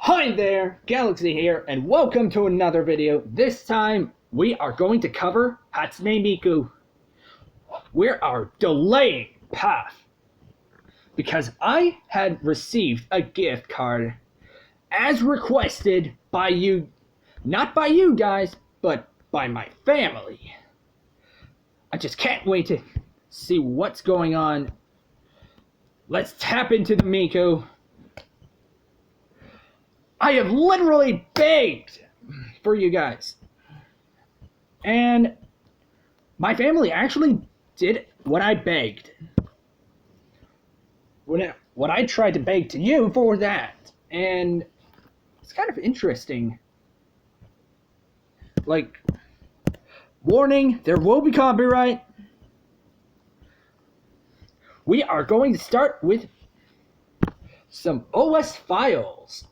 Hi there, Galaxy here, and welcome to another video. This time, we are going to cover Hatsune Miku. We are delaying path because I had received a gift card as requested by you, not by you guys, but by my family. I just can't wait to see what's going on. Let's tap into the Miku. I have literally begged for you guys. And my family actually did what I begged. What I tried to beg to you for that. And it's kind of interesting. Like, warning, there will be copyright. We are going to start with some OS files.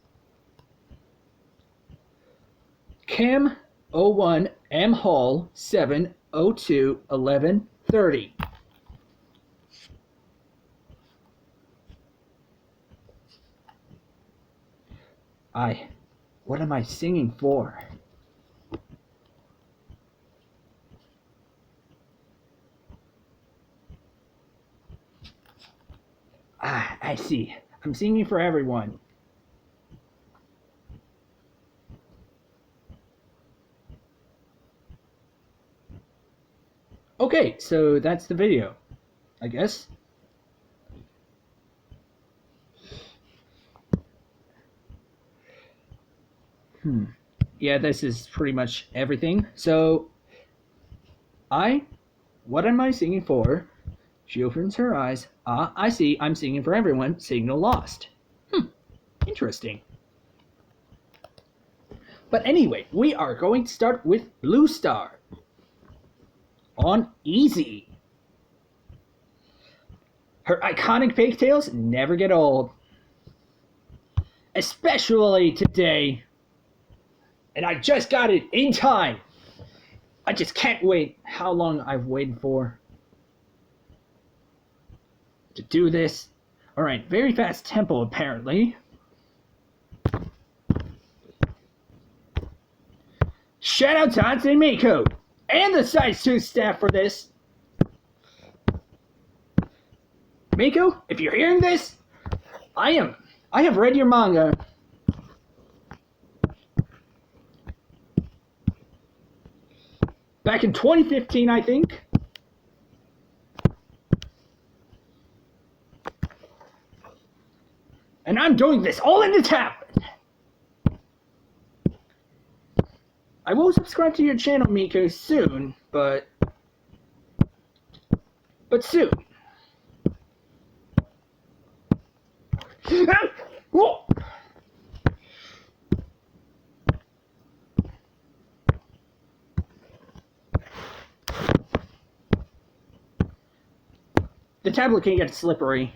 Cam 01 M Hall 702 1130. What am I singing for? I see. I'm singing for everyone. Okay, so that's the video, I guess. Yeah, this is pretty much everything. So, what am I singing for? She opens her eyes. I see, I'm singing for everyone. Signal lost. Interesting. But anyway, we are going to start with Blue Star. On easy. Her iconic pigtails never get old. Especially today. And I just got it in time. I just can't wait how long I've waited for to do this. Alright, very fast tempo apparently. Shout out to Hatsune Miku and the Cytus staff for this. Miku, if you're hearing this, I have read your manga. Back in 2015, I think. And I'm doing this all in the tablet. I will subscribe to your channel, Miku, soon, but soon. Whoa. The tablet can get slippery.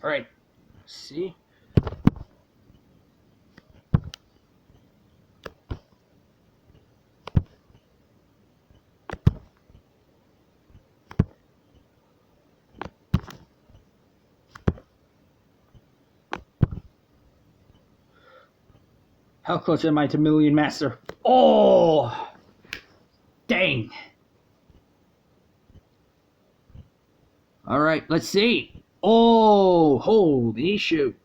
Alright, see? How close am I to Million Master? Oh! Dang! Alright, let's see. Oh, holy shoot.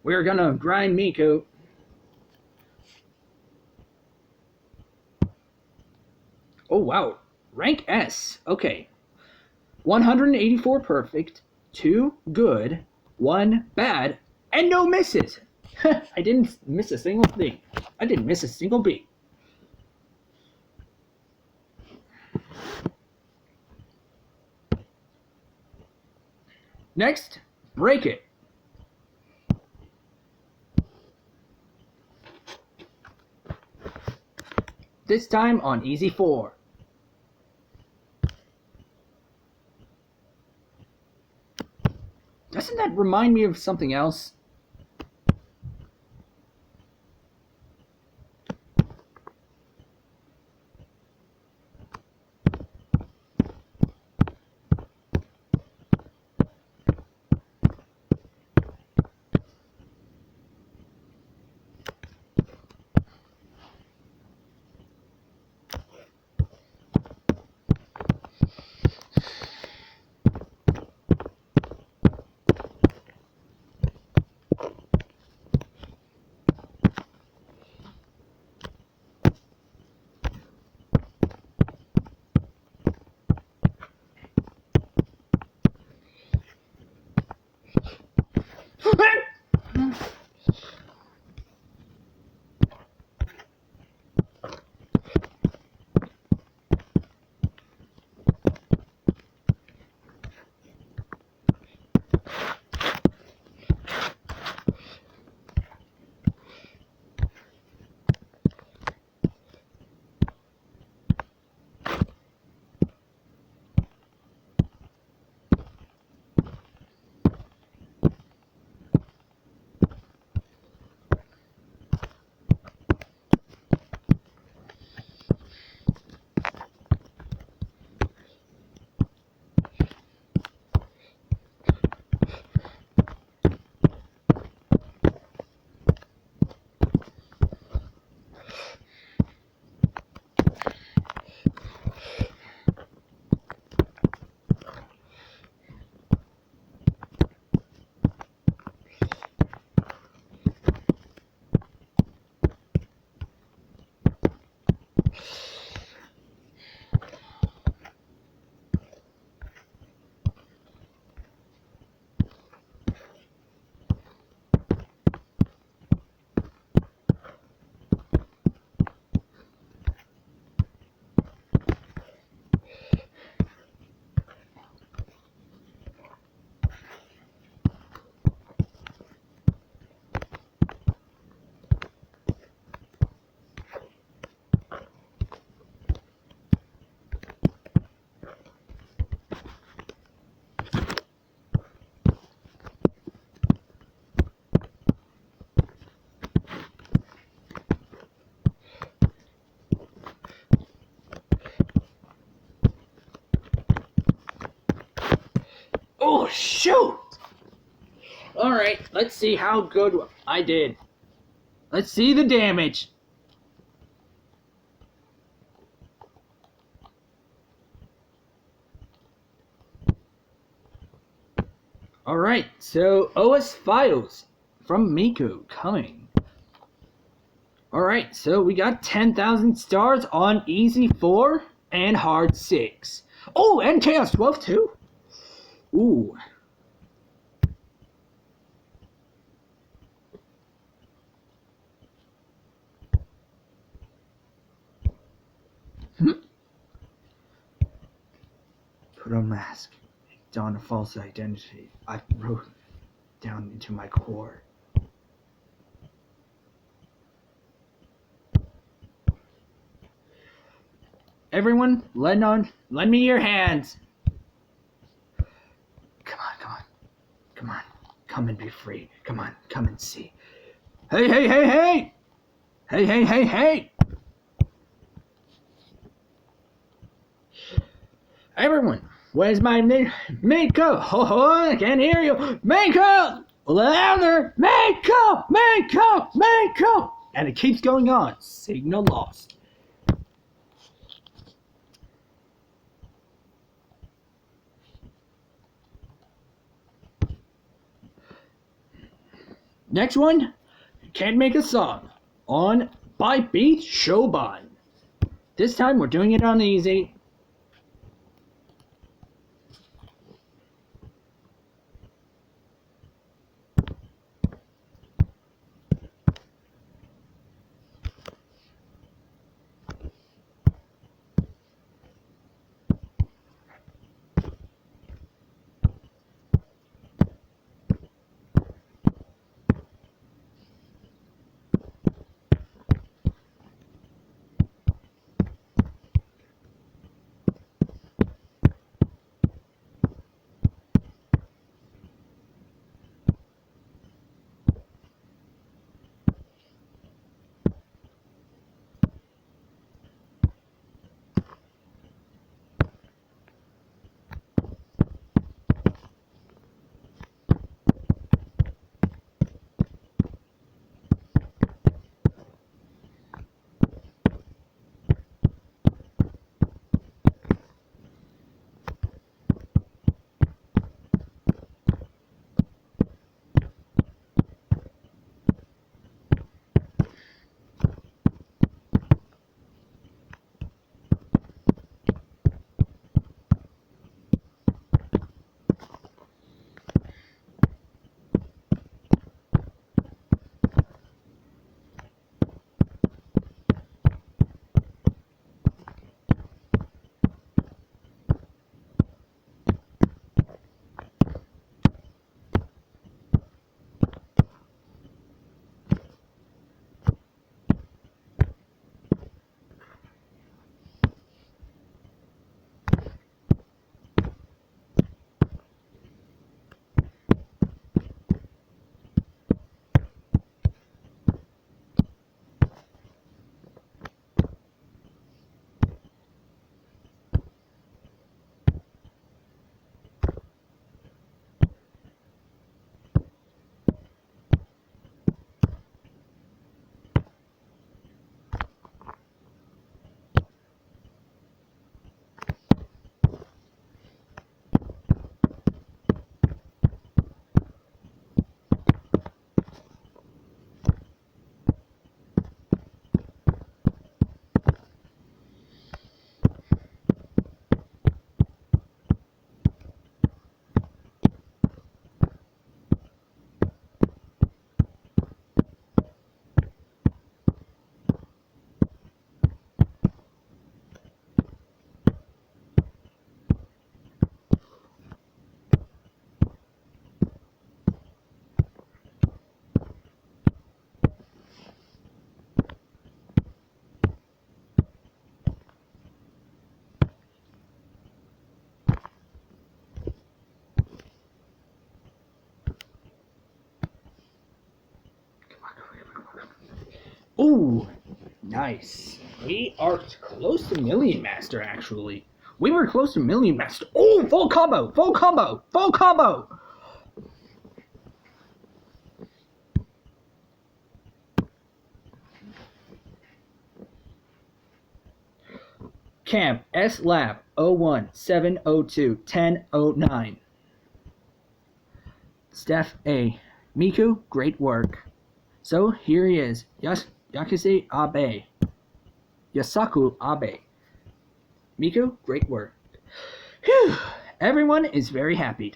We're gonna grind Miku. Oh wow, rank S. Okay, 184 perfect, 2 good, 1 bad, and no misses. I didn't miss a single thing. I didn't miss a single beat. Next, break it. This time on easy 4. Doesn't that remind me of something else? Oh, shoot! Alright, let's see how good I did. Let's see the damage. Alright, so OS files from Miku coming. Alright, so we got 10,000 stars on easy 4 and hard 6. Oh, and chaos 12 too. Ooh. Put on mask. Don a false identity. I wrote down into my core. Everyone, lend me your hands. Come on, come on. Come on. Come and be free. Come on, come and see. Hey, hey, hey, hey! Hey, hey, hey, hey! Everyone, where's my Miku? Ho ho, I can't hear you. Miku! Louder! Miku! Miku! Miku! And it keeps going on. Signal lost. Next one, Can't Make a Song on by Beat Shoban. This time we're doing it on easy. Ooh, nice. We are close to Million Master, actually. We were close to Million Master. Oh, full combo, full combo, full combo. Camp S Lab 017021009. Steph A. Miku, great work. So here he is, Yakuse Abe. Yasaku Abe. Miku, great work. Whew, everyone is very happy.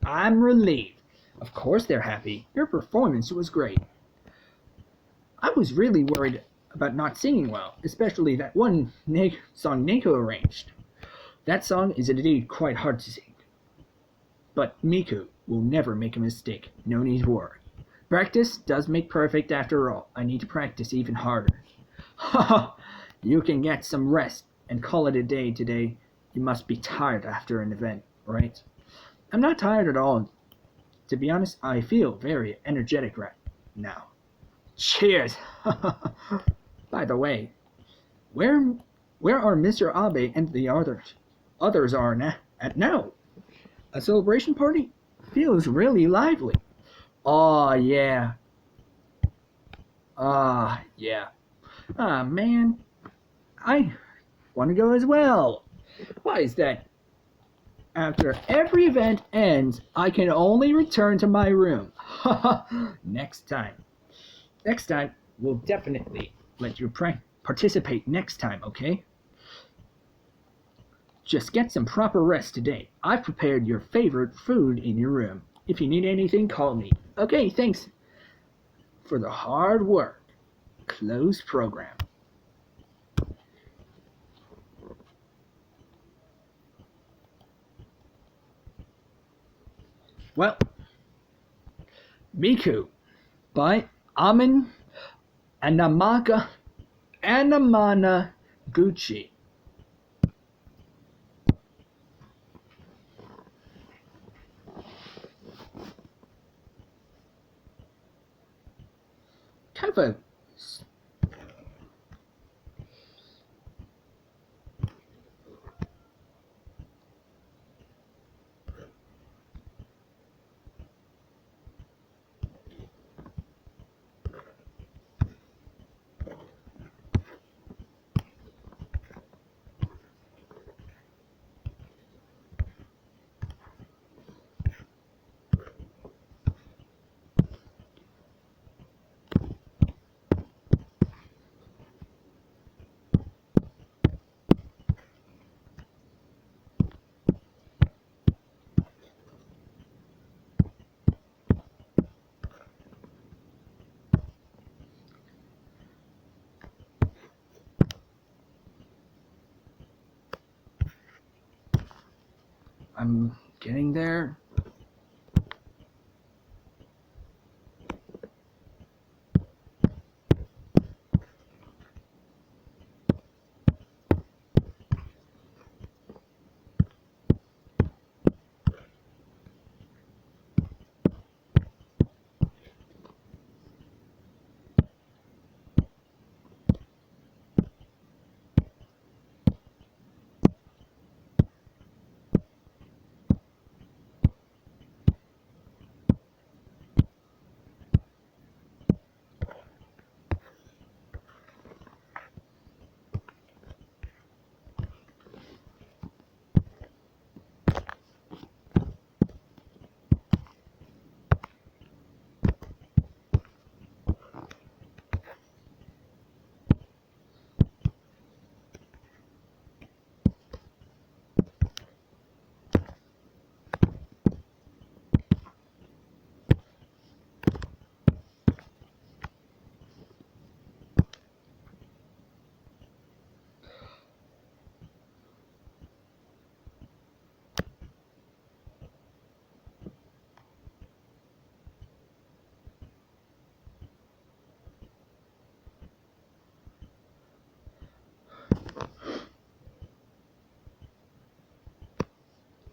I'm relieved. Of course they're happy. Your performance was great. I was really worried about not singing well, especially that one song Neko arranged. That song is indeed quite hard to sing. But Miku will never make a mistake, no need to worry. Practice does make perfect after all. I need to practice even harder. Haha, you can get some rest and call it a day today. You must be tired after an event, right? I'm not tired at all. To be honest, I feel very energetic right now. Cheers! By the way, where are Mr. Abe and the others? Others are at now. A celebration party? Feels really lively. Oh yeah. Yeah. Ah man, I want to go as well. Why is that? After every event ends, I can only return to my room. Next time. Next time, we'll definitely let you participate next time, okay? Just get some proper rest today. I've prepared your favorite food in your room. If you need anything, call me. Okay, thanks for the hard work. Close program. Well, Miku by Anamana Gucci. Kind of a I'm getting there.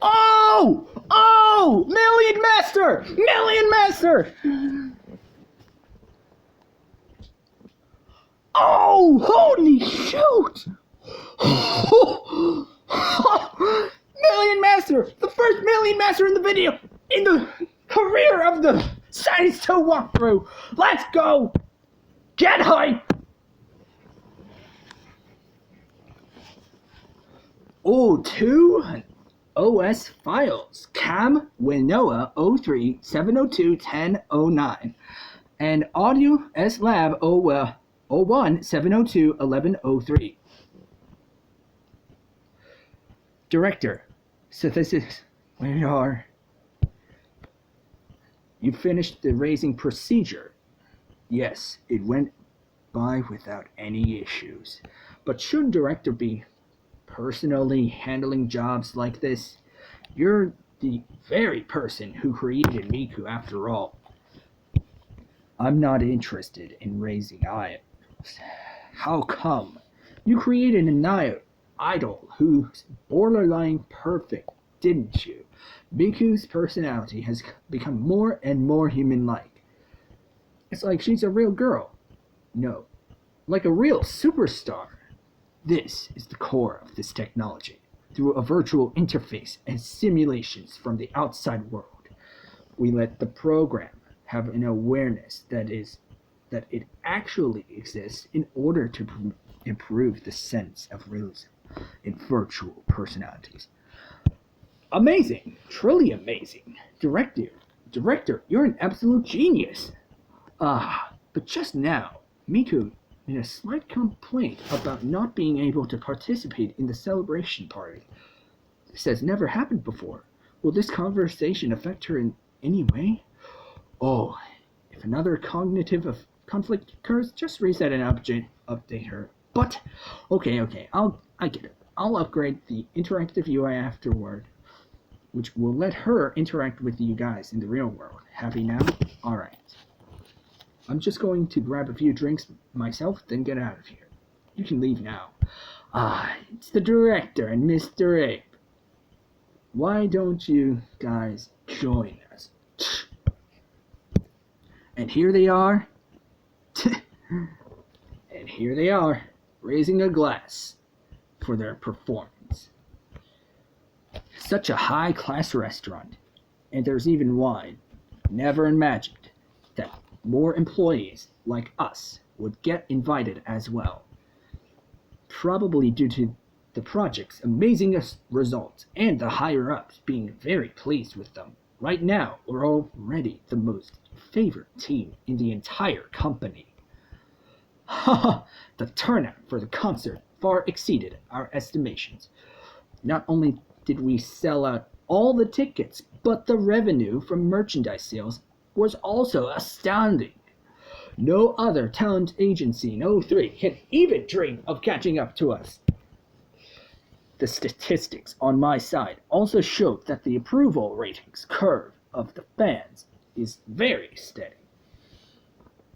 Oh! Oh! Million Master! Million Master! Oh! Holy shoot! Million Master! The first Million Master in the video! In the career of the Cytus 2 walkthrough! Let's go! Get hype! O2 OS files Cam Winoa 03 702 1009 and Audio S Lab 01 702 1103. Director, so this is where you are. You finished the raising procedure. Yes, it went by without any issues. But shouldn't director be personally handling jobs like this? You're the very person who created Miku after all. I'm not interested in raising idols. How come? You created an idol who's borderline perfect, didn't you? Miku's personality has become more and more human-like. It's like she's a real girl. No, like a real superstar. This is the core of this technology. Through a virtual interface and simulations from the outside world, we let the program have an awareness that it actually exists in order to improve the sense of realism in virtual personalities. Amazing, truly amazing. Director, you're an absolute genius. But just now, Miku made a slight complaint about not being able to participate in the celebration party. This has never happened before. Will this conversation affect her in any way? Oh, if another cognitive conflict occurs, just reset and update her. But, okay, I get it. I'll upgrade the interactive UI afterward, which will let her interact with you guys in the real world. Happy now? Alright. I'm just going to grab a few drinks myself, then get out of here. You can leave now. It's the director and Mr. Ape. Why don't you guys join us? And here they are. And here they are, raising a glass for their performance. Such a high-class restaurant, and there's even wine. Never imagined that more employees like us would get invited as well. Probably due to the project's amazing results and the higher-ups being very pleased with them. Right now, we're already the most favored team in the entire company. The turnout for the concert far exceeded our estimations. Not only did we sell out all the tickets, but the revenue from merchandise sales was also astounding. No other talent agency in O3 can even dream of catching up to us. The statistics on my side also showed that the approval ratings curve of the fans is very steady.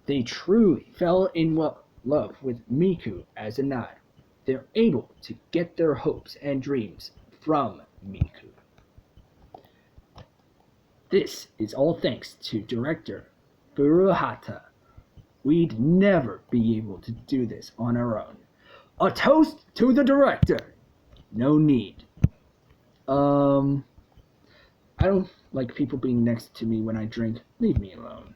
They truly fell in love with Miku as an idol. They're able to get their hopes and dreams from Miku. This is all thanks to director Furuhata. We'd never be able to do this on our own. A toast to the director! No need. I don't like people being next to me when I drink. Leave me alone.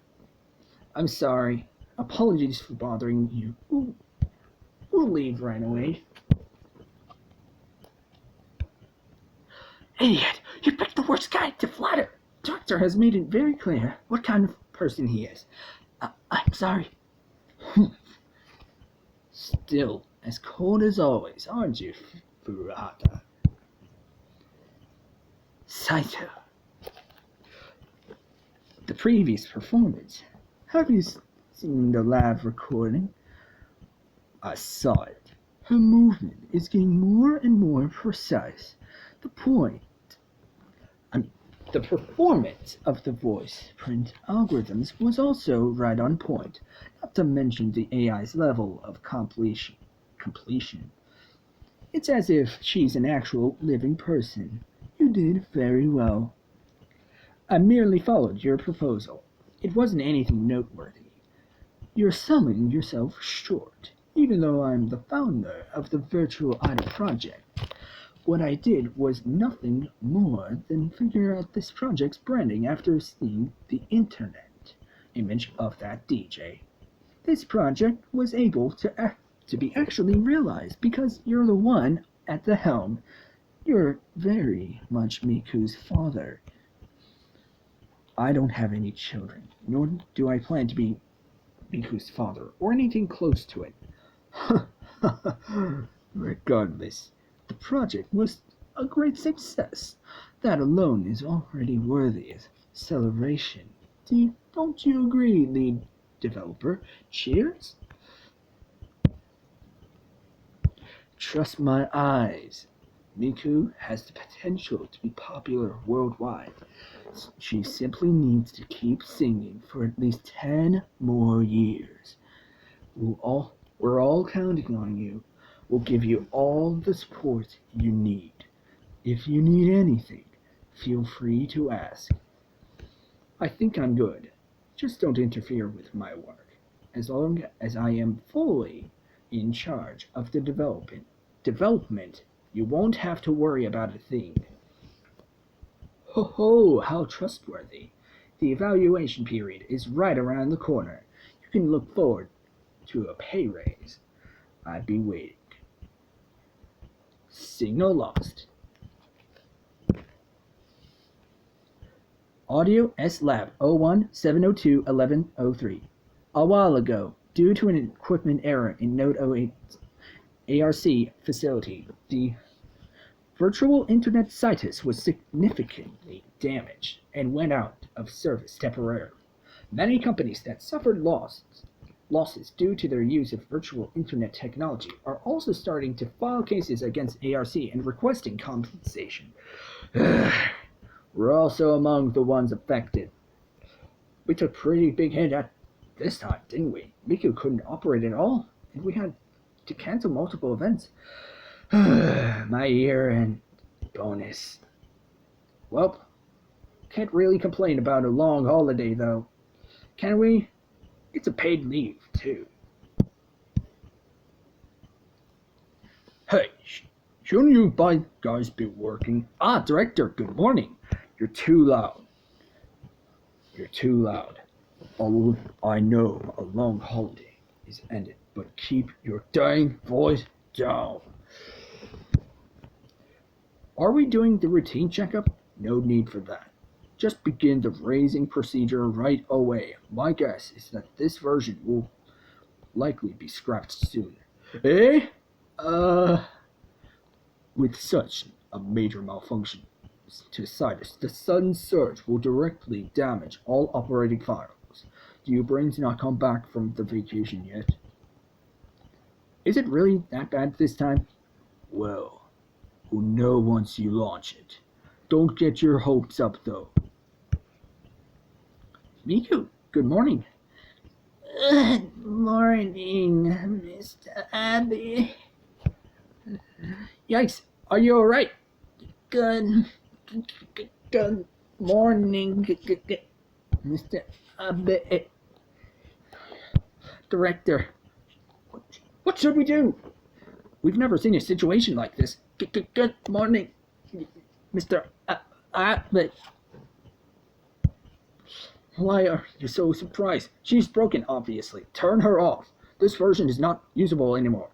I'm sorry. Apologies for bothering you. We'll leave right away. Idiot! You picked the worst guy to flatter! Doctor has made it very clear what kind of person he is. I'm sorry. Still as cold as always, aren't you, Furuhata? Cytus. The previous performance. Have you seen the live recording? I saw it. Her movement is getting more and more precise. The performance of the voice print algorithms was also right on point, not to mention the AI's level of completion. It's as if she's an actual living person. You did very well. I merely followed your proposal. It wasn't anything noteworthy. You're selling yourself short, even though I'm the founder of the Virtual Idol Project. What I did was nothing more than figure out this project's branding after seeing the internet image of that DJ. This project was able to be actually realized because you're the one at the helm. You're very much Miku's father. I don't have any children, nor do I plan to be Miku's father, or anything close to it. Regardless, the project was a great success. That alone is already worthy of celebration. Don't you agree, lead developer? Cheers? Trust my eyes. Miku has the potential to be popular worldwide. She simply needs to keep singing for at least 10 more years. We're all counting on you. We'll give you all the support you need. If you need anything, feel free to ask. I think I'm good. Just don't interfere with my work. As long as I am fully in charge of the development, you won't have to worry about a thing. Ho ho, how trustworthy. The evaluation period is right around the corner. You can look forward to a pay raise. I'd be waiting. Signal lost. Audio S Lab 01-702-1103. A while ago, due to an equipment error in Node 08 ARC facility, the virtual internet Cytus was significantly damaged and went out of service temporarily. Many companies that suffered losses due to their use of virtual internet technology are also starting to file cases against ARC and requesting compensation. We're also among the ones affected. We took a pretty big hit at this time, didn't we? Miku couldn't operate at all, and we had to cancel multiple events. My year-end bonus. Well, can't really complain about a long holiday, though. Can we? It's a paid leave, too. Hey, shouldn't you guys be working? Ah, Director, good morning. You're too loud. You're too loud. Oh, I know a long holiday is ended, but keep your dang voice down. Are we doing the routine checkup? No need for that. Just begin the raising procedure right away. My guess is that this version will likely be scrapped soon. Eh? With such a major malfunction to Cytus, the sudden surge will directly damage all operating files. Do your brains not come back from the vacation yet? Is it really that bad this time? Well, we'll know once you launch it. Don't get your hopes up, though. Miku, good morning. Good morning, Mr. Abbey. Yikes, are you alright? Good morning, Mr. Abbey. Director, what should we do? We've never seen a situation like this. Good morning, Mr. Abbey. Why are you so surprised? She's broken, obviously. Turn her off. This version is not usable anymore.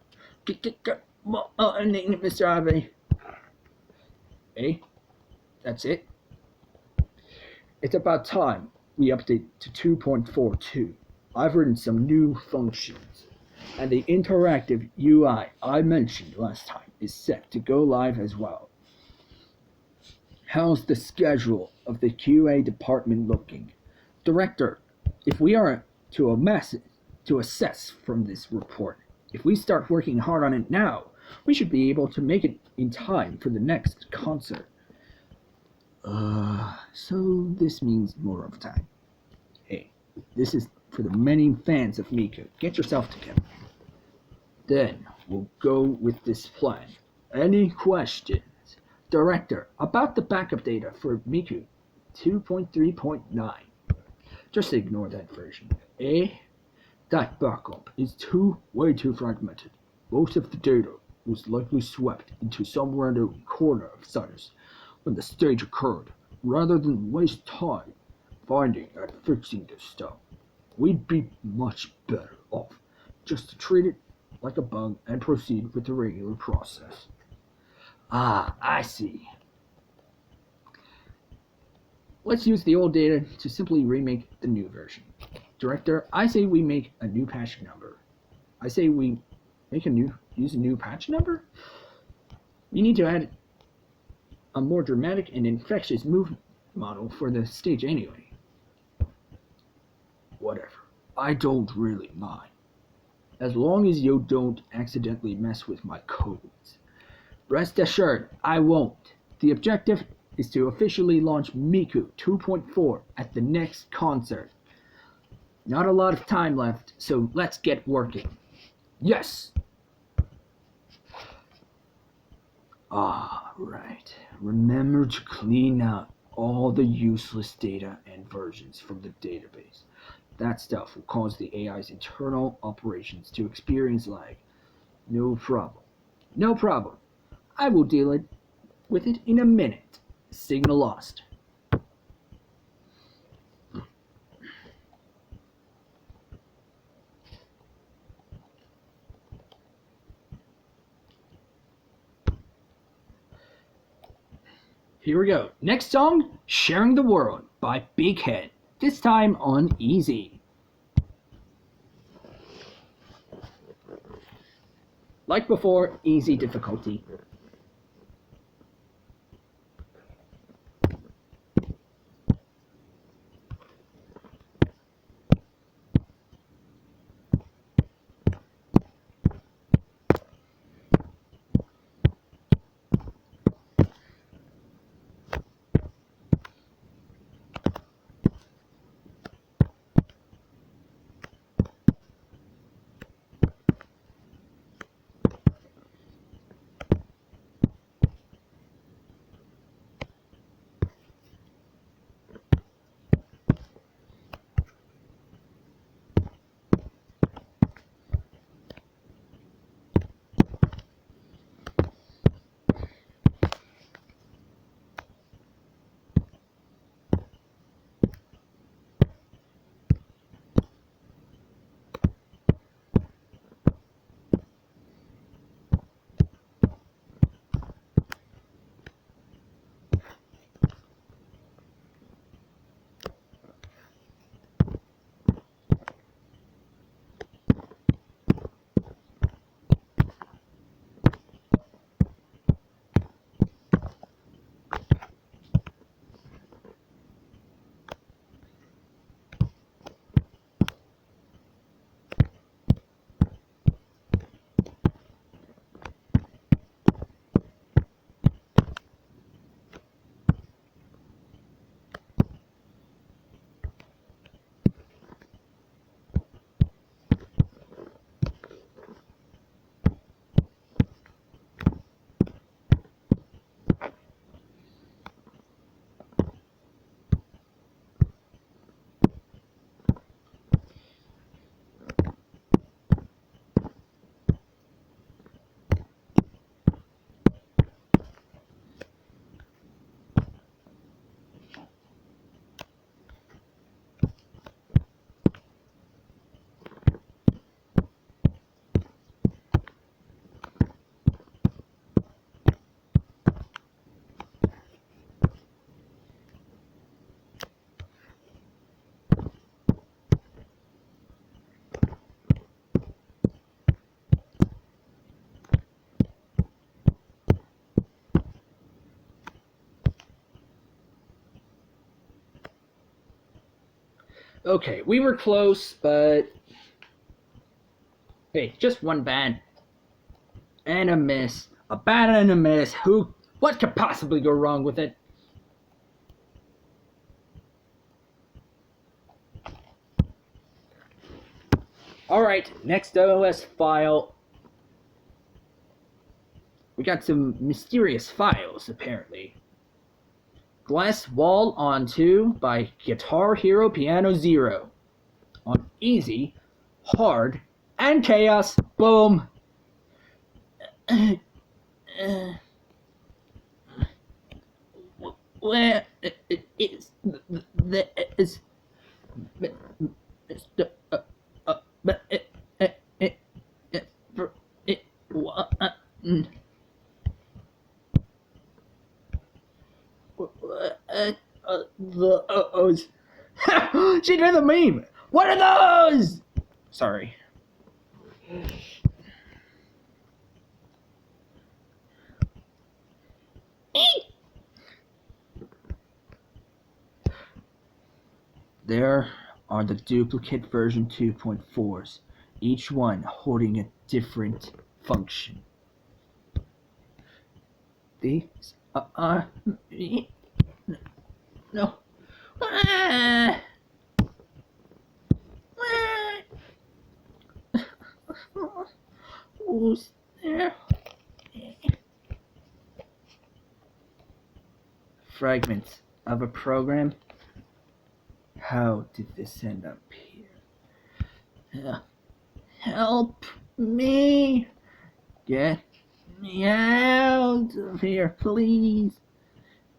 Good morning, Mr. Abbey. Eh? That's it? It's about time we update to 2.42. I've written some new functions, and the interactive UI I mentioned last time is set to go live as well. How's the schedule of the QA department looking? Director, if we are to assess from this report, if we start working hard on it now, we should be able to make it in time for the next concert. So this means more of time. Hey, this is for the many fans of Miku. Get yourself together. Then we'll go with this plan. Any questions? Director, about the backup data for Miku 2.3.9. Just ignore that version. Eh? That backup is way too fragmented. Most of the data was likely swept into some random corner of Cytus when the stage occurred. Rather than waste time finding and fixing this stuff, we'd be much better off just to treat it like a bug and proceed with the regular process. Ah, I see. Let's use the old data to simply remake the new version. Director, I say we make a new patch number. I say we use a new patch number? We need to add a more dramatic and infectious move model for the stage anyway. Whatever. I don't really mind. As long as you don't accidentally mess with my codes. Rest assured, I won't. The objective is to officially launch Miku 2.4 at the next concert. Not a lot of time left, so let's get working. Yes! Ah, right. Remember to clean out all the useless data and versions from the database. That stuff will cause the AI's internal operations to experience lag. No problem. No problem. I will deal with it in a minute. Signal lost. Here we go. Next song, Sharing the World by Big Head, this time on easy. Like before, easy difficulty. Okay, we were close, but hey, just one bad and a miss. A bad and a miss. What could possibly go wrong with it? Alright, next OS file. We got some mysterious files, apparently. Glass Wall on 2 by Guitar Hero Piano 0. On easy, hard, and chaos. Boom. Where is this? Those. She did the meme. What are those? Sorry. There are the duplicate version 2.4s, each one holding a different function. These are no. Who's there? Fragments of a program. How did this end up here? Help me! Get me out of here, please.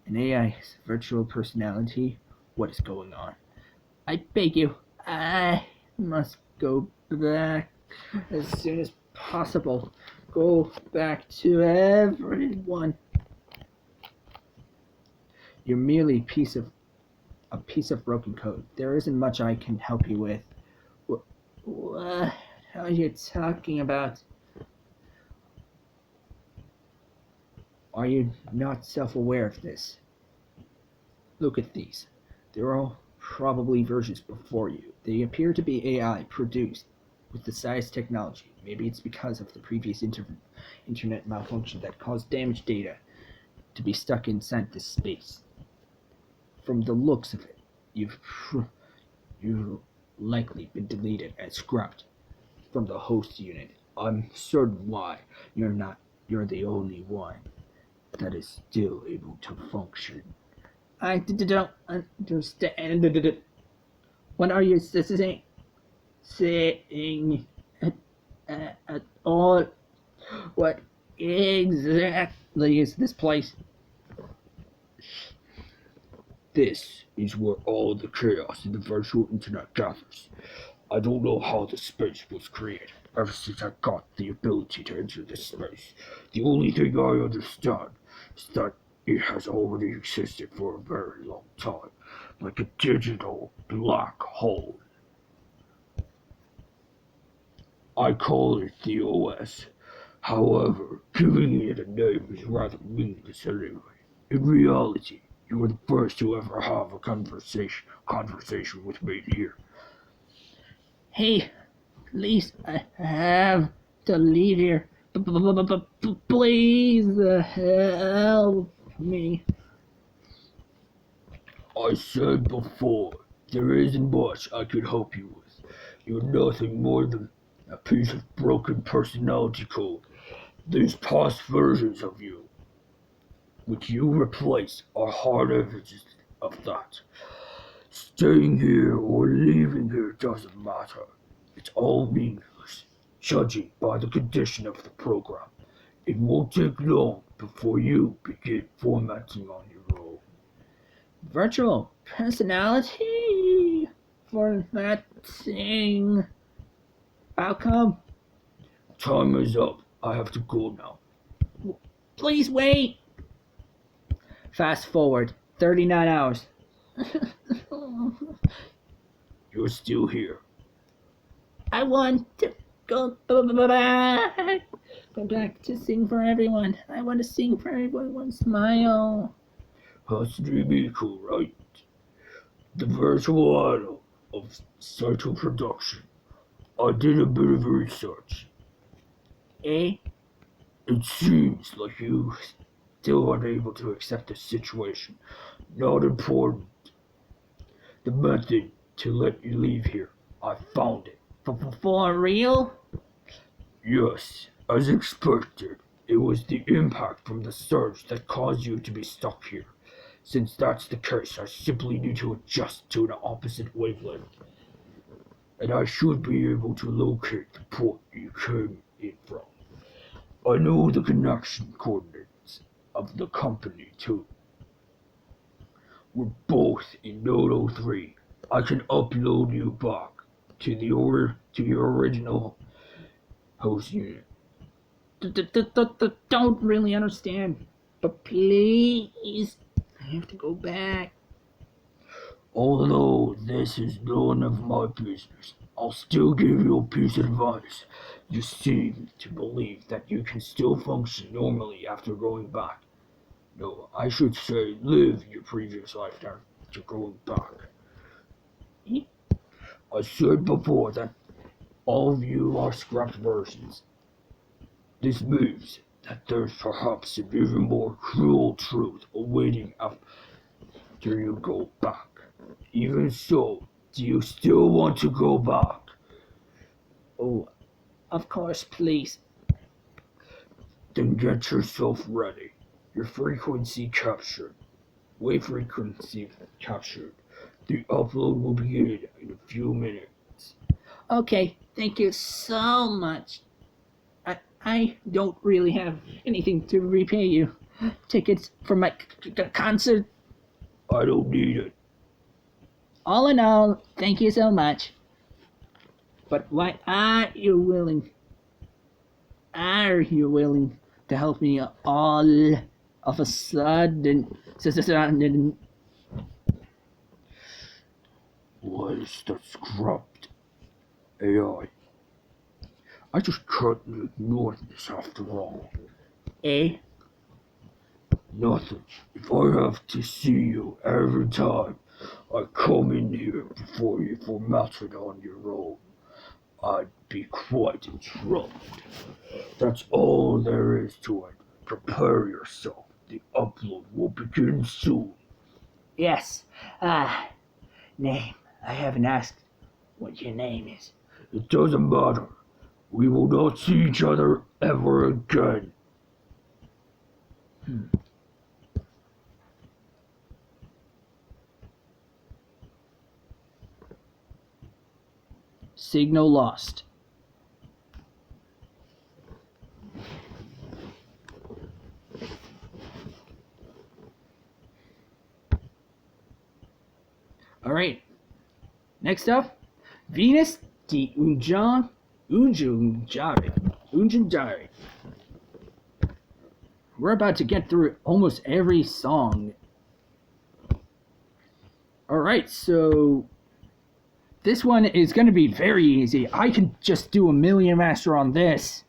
An AI's virtual personality. What is going on? I beg you, I must go back as soon as possible. Go back to everyone. You're merely a piece of a piece of broken code. There isn't much I can help you with. What are you talking about? Are you not self-aware of this? Look at these. They're all probably versions before you. They appear to be AI produced with the Cytus technology. Maybe it's because of the previous internet malfunction that caused damaged data to be stuck inside this space. From the looks of it, you've likely been deleted and scrubbed from the host unit. I'm certain why you're the only one that is still able to function. I don't understand. What are you saying at all? What exactly is this place? This is where all the chaos in the virtual internet gathers. I don't know how the space was created. Ever since I got the ability to enter this space, the only thing I understand is that it has already existed for a very long time, like a digital black hole. I call it the OS. However, giving it a name is rather meaningless anyway. In reality, you were the first to ever have a conversation with me here. Hey, please, I have to leave here. Please help me. I said before, there isn't much I could help you with. You're nothing more than a piece of broken personality code. These past versions of you, which you replace, are hard evidence of that. Staying here or leaving here doesn't matter. It's all meaningless, judging by the condition of the program. It won't take long before you begin formatting on your own. Virtual personality formatting. Outcome. Time is up. I have to go now. Please wait. Fast forward 39 hours. You're still here. I want to go back. Go back to sing for everyone. I want to sing for everyone. Smile. Hatsune Miku, right? The virtual idol of Cytus production. I did a bit of research. Eh? It seems like you still unable to accept the situation. Not important. The method to let you leave here. I found it. For real? Yes, as expected. It was the impact from the surge that caused you to be stuck here. Since that's the case, I simply need to adjust to an opposite wavelength. And I should be able to locate the port you came in from. I know the connection coordinates of the company too. We're both in Node 03. I can upload you back to your original host unit. Don't really understand. But please, I have to go back. Although this is none of my business, I'll still give you a piece of advice. You seem to believe that you can still function normally after going back. No, I should say live your previous life after going back. I said before that all of you are scrapped versions. This means that there's perhaps an even more cruel truth awaiting after you go back. Even so, do you still want to go back? Oh, of course, please. Then get yourself ready. Your frequency captured. Wave frequency captured. The upload will begin in a few minutes. Okay, thank you so much. I don't really have anything to repay you. Tickets for my concert. I don't need it. All in all, thank you so much. But why are you willing? Are you willing to help me all of a sudden? What is that scrubbed AI? I just can't ignore this after all. Eh? Nothing. If I have to see you every time I come in here before you format it on your own, I'd be quite in trouble. That's all there is to it. Prepare yourself. The upload will begin soon. Yes. Name. I haven't asked what your name is. It doesn't matter. We will not see each other ever again. Signal lost. Alright. Next up, Venus de Unjari. We're about to get through almost every song. Alright, so this one is going to be very easy. I can just do a Million Master on this.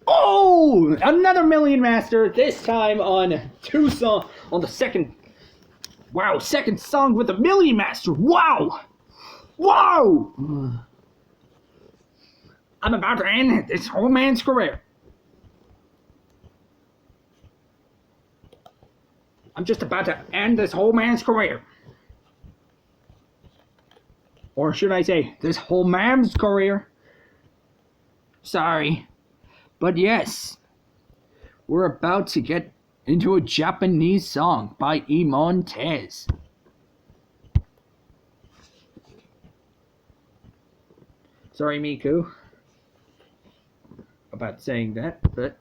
Oh, another Million Master. This time on on the second. Wow, second song with a Million Master. Wow, wow. I'm about to end this whole man's career. I'm just about to end this whole man's career. Or should I say, this whole man's career? Sorry. But yes, we're about to get into a Japanese song by E. Montez. Sorry, Miku, about saying that, but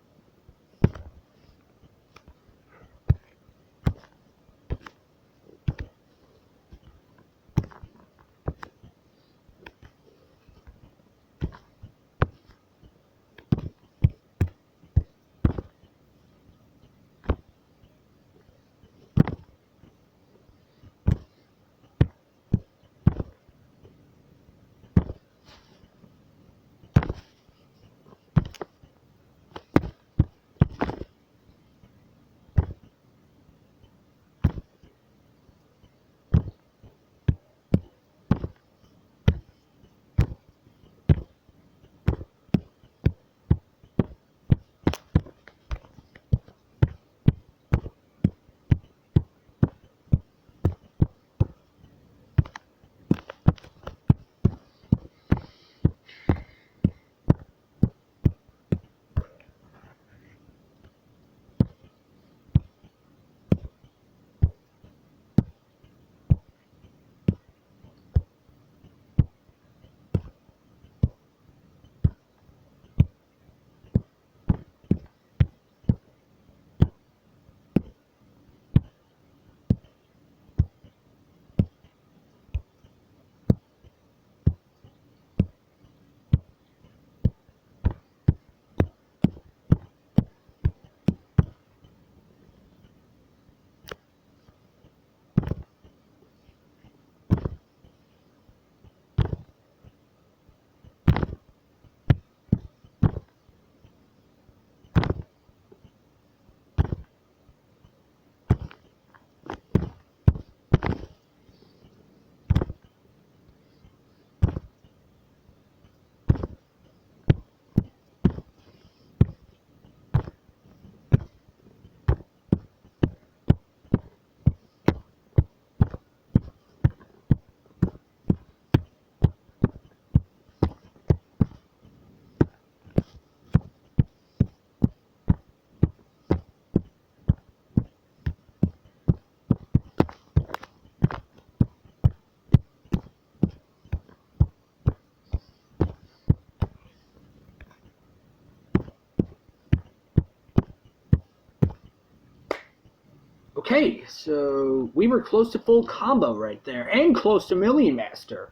Okay, so we were close to full combo right there, and close to Million Master.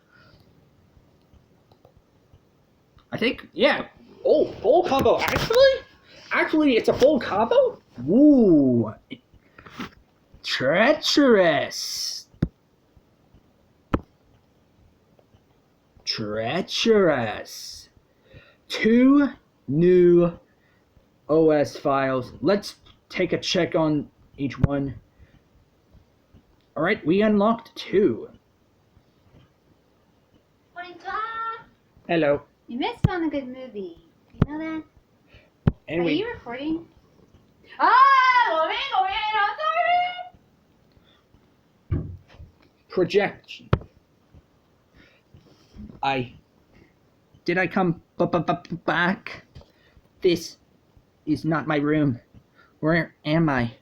I think, yeah. Oh, full combo. Actually, it's a full combo? Ooh. Treacherous. Treacherous. 2 new OS files. Let's take a check on each one. Alright, we unlocked 2. Hello. You missed on a good movie. You know that? And Are we you recording? Oh, sorry. projection. Did I come back? This is not my room. Where am I?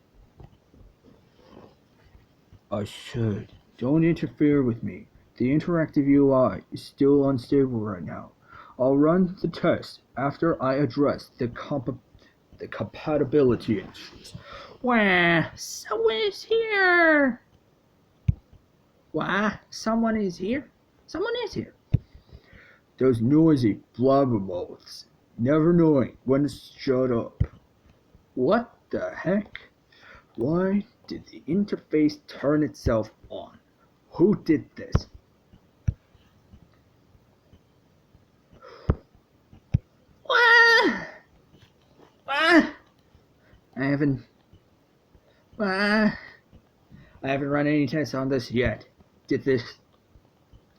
I said, don't interfere with me. The interactive UI is still unstable right now. I'll run the test after I address the compatibility issues. Wah, someone is here. Wah, someone is here? Someone is here. Those noisy blabbermouths, never knowing when to shut up. What the heck? Why did the interface turn itself on? Who did this? Wah! Wah! I haven't run any tests on this yet.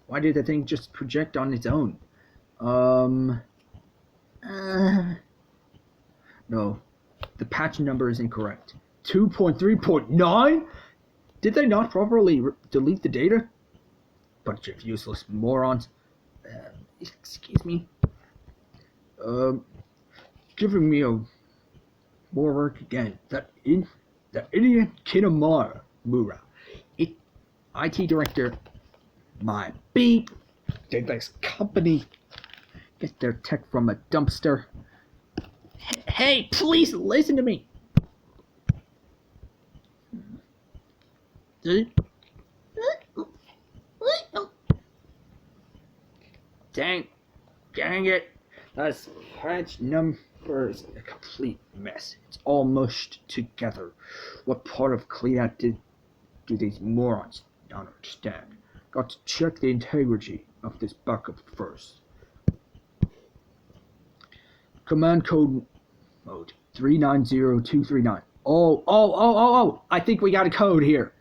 Why did the thing just project on its own? No, the patch number is incorrect. 2.3.9? Did they not properly delete the data? Bunch of useless morons. Excuse me. Giving me more work again. That idiot Kinemura, IT director, my beep. Did this company get their tech from a dumpster? Hey, please listen to me. Dang it. That's patch number is a complete mess. It's all mushed together. What part of cleanout do these morons not understand? Got to check the integrity of this backup first. Command code mode 390239. Oh, I think we got a code here.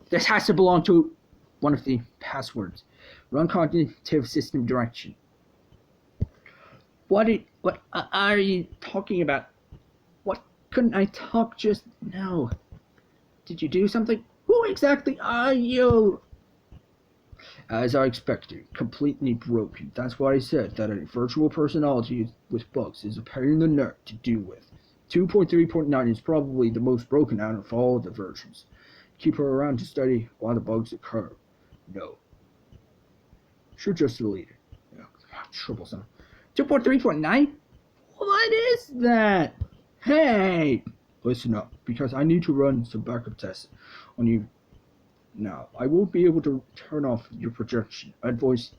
This has to belong to one of the passwords. Run cognitive system direction. What are you talking about? What couldn't I talk just now? Did you do something? Who exactly are you? As I expected, completely broken. That's why I said that a virtual personality with bugs is a pain in the neck to deal with. 2.3.9 is probably the most broken out of all the versions. Keep her around to study why the bugs occur. No. Should just delete it. Yeah, troublesome. 2.3.9? What is that? Hey! Listen up, because I need to run some backup tests on you. Now, I won't be able to turn off your projection and voice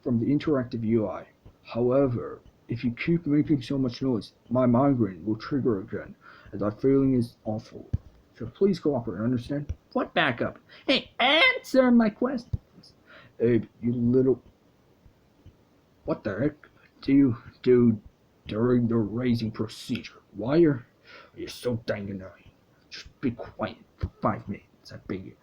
from the interactive UI. However, if you keep making so much noise, my migraine will trigger again, and that feeling is awful. So please cooperate, understand? What backup? Hey, answer my question. Abe, you little... What the heck do you do during the raising procedure? Why are you so dang annoying? Just be quiet for 5 minutes, I beg you.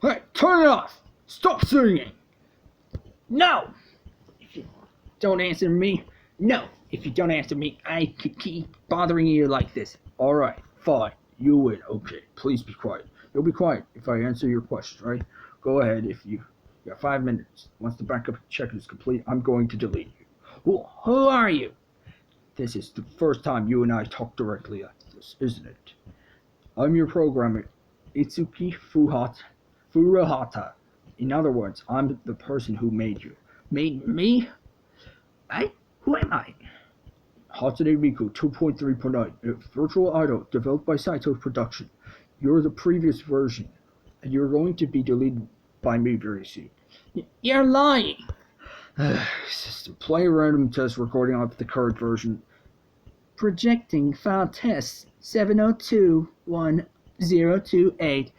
Hey, turn it off! Stop singing! No! If you don't answer me, no! If you don't answer me, I could keep bothering you like this. Alright, fine. You win. Okay, please be quiet. You'll be quiet if I answer your question, right? Go ahead if you got 5 minutes. Once the backup check is complete, I'm going to delete you. Who are you? This is the first time you and I talk directly like this, isn't it? I'm your programmer, Itsuki Furuhata. In other words, I'm the person who made you. Made me? Who am I? Hatsune Miku 2.3.9, a virtual idol developed by Cytus Production. You're the previous version, and you're going to be deleted by me very soon. You're lying. System, play a random test recording of the current version. Projecting file test 7021028.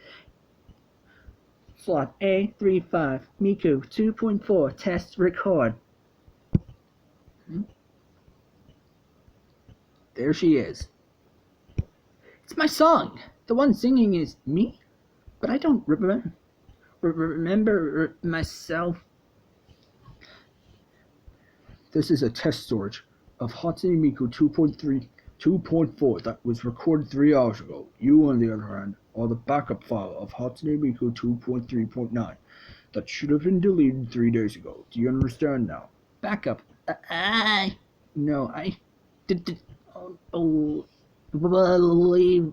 Slot A35 Miku 2.4 test record. There she is. It's my song. The one singing is me, but I don't remember myself. This is a test storage of Hatsune Miku 2.4 that was recorded 3 hours ago. You, on the other hand, are the backup file of Hatsune Miku 2.3.9 that should have been deleted 3 days ago. Do you understand now? Backup. I did believe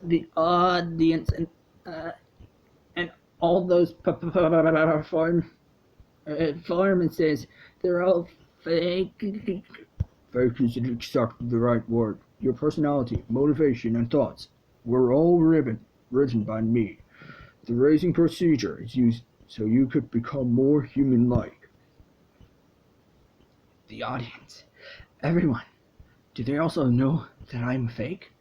the audience and all those performances, they're all fake. Fake is exactly the right word. Your personality, motivation, and thoughts were all written by me. The raising procedure is used so you could become more human-like. The audience, everyone, do they also know that I'm fake?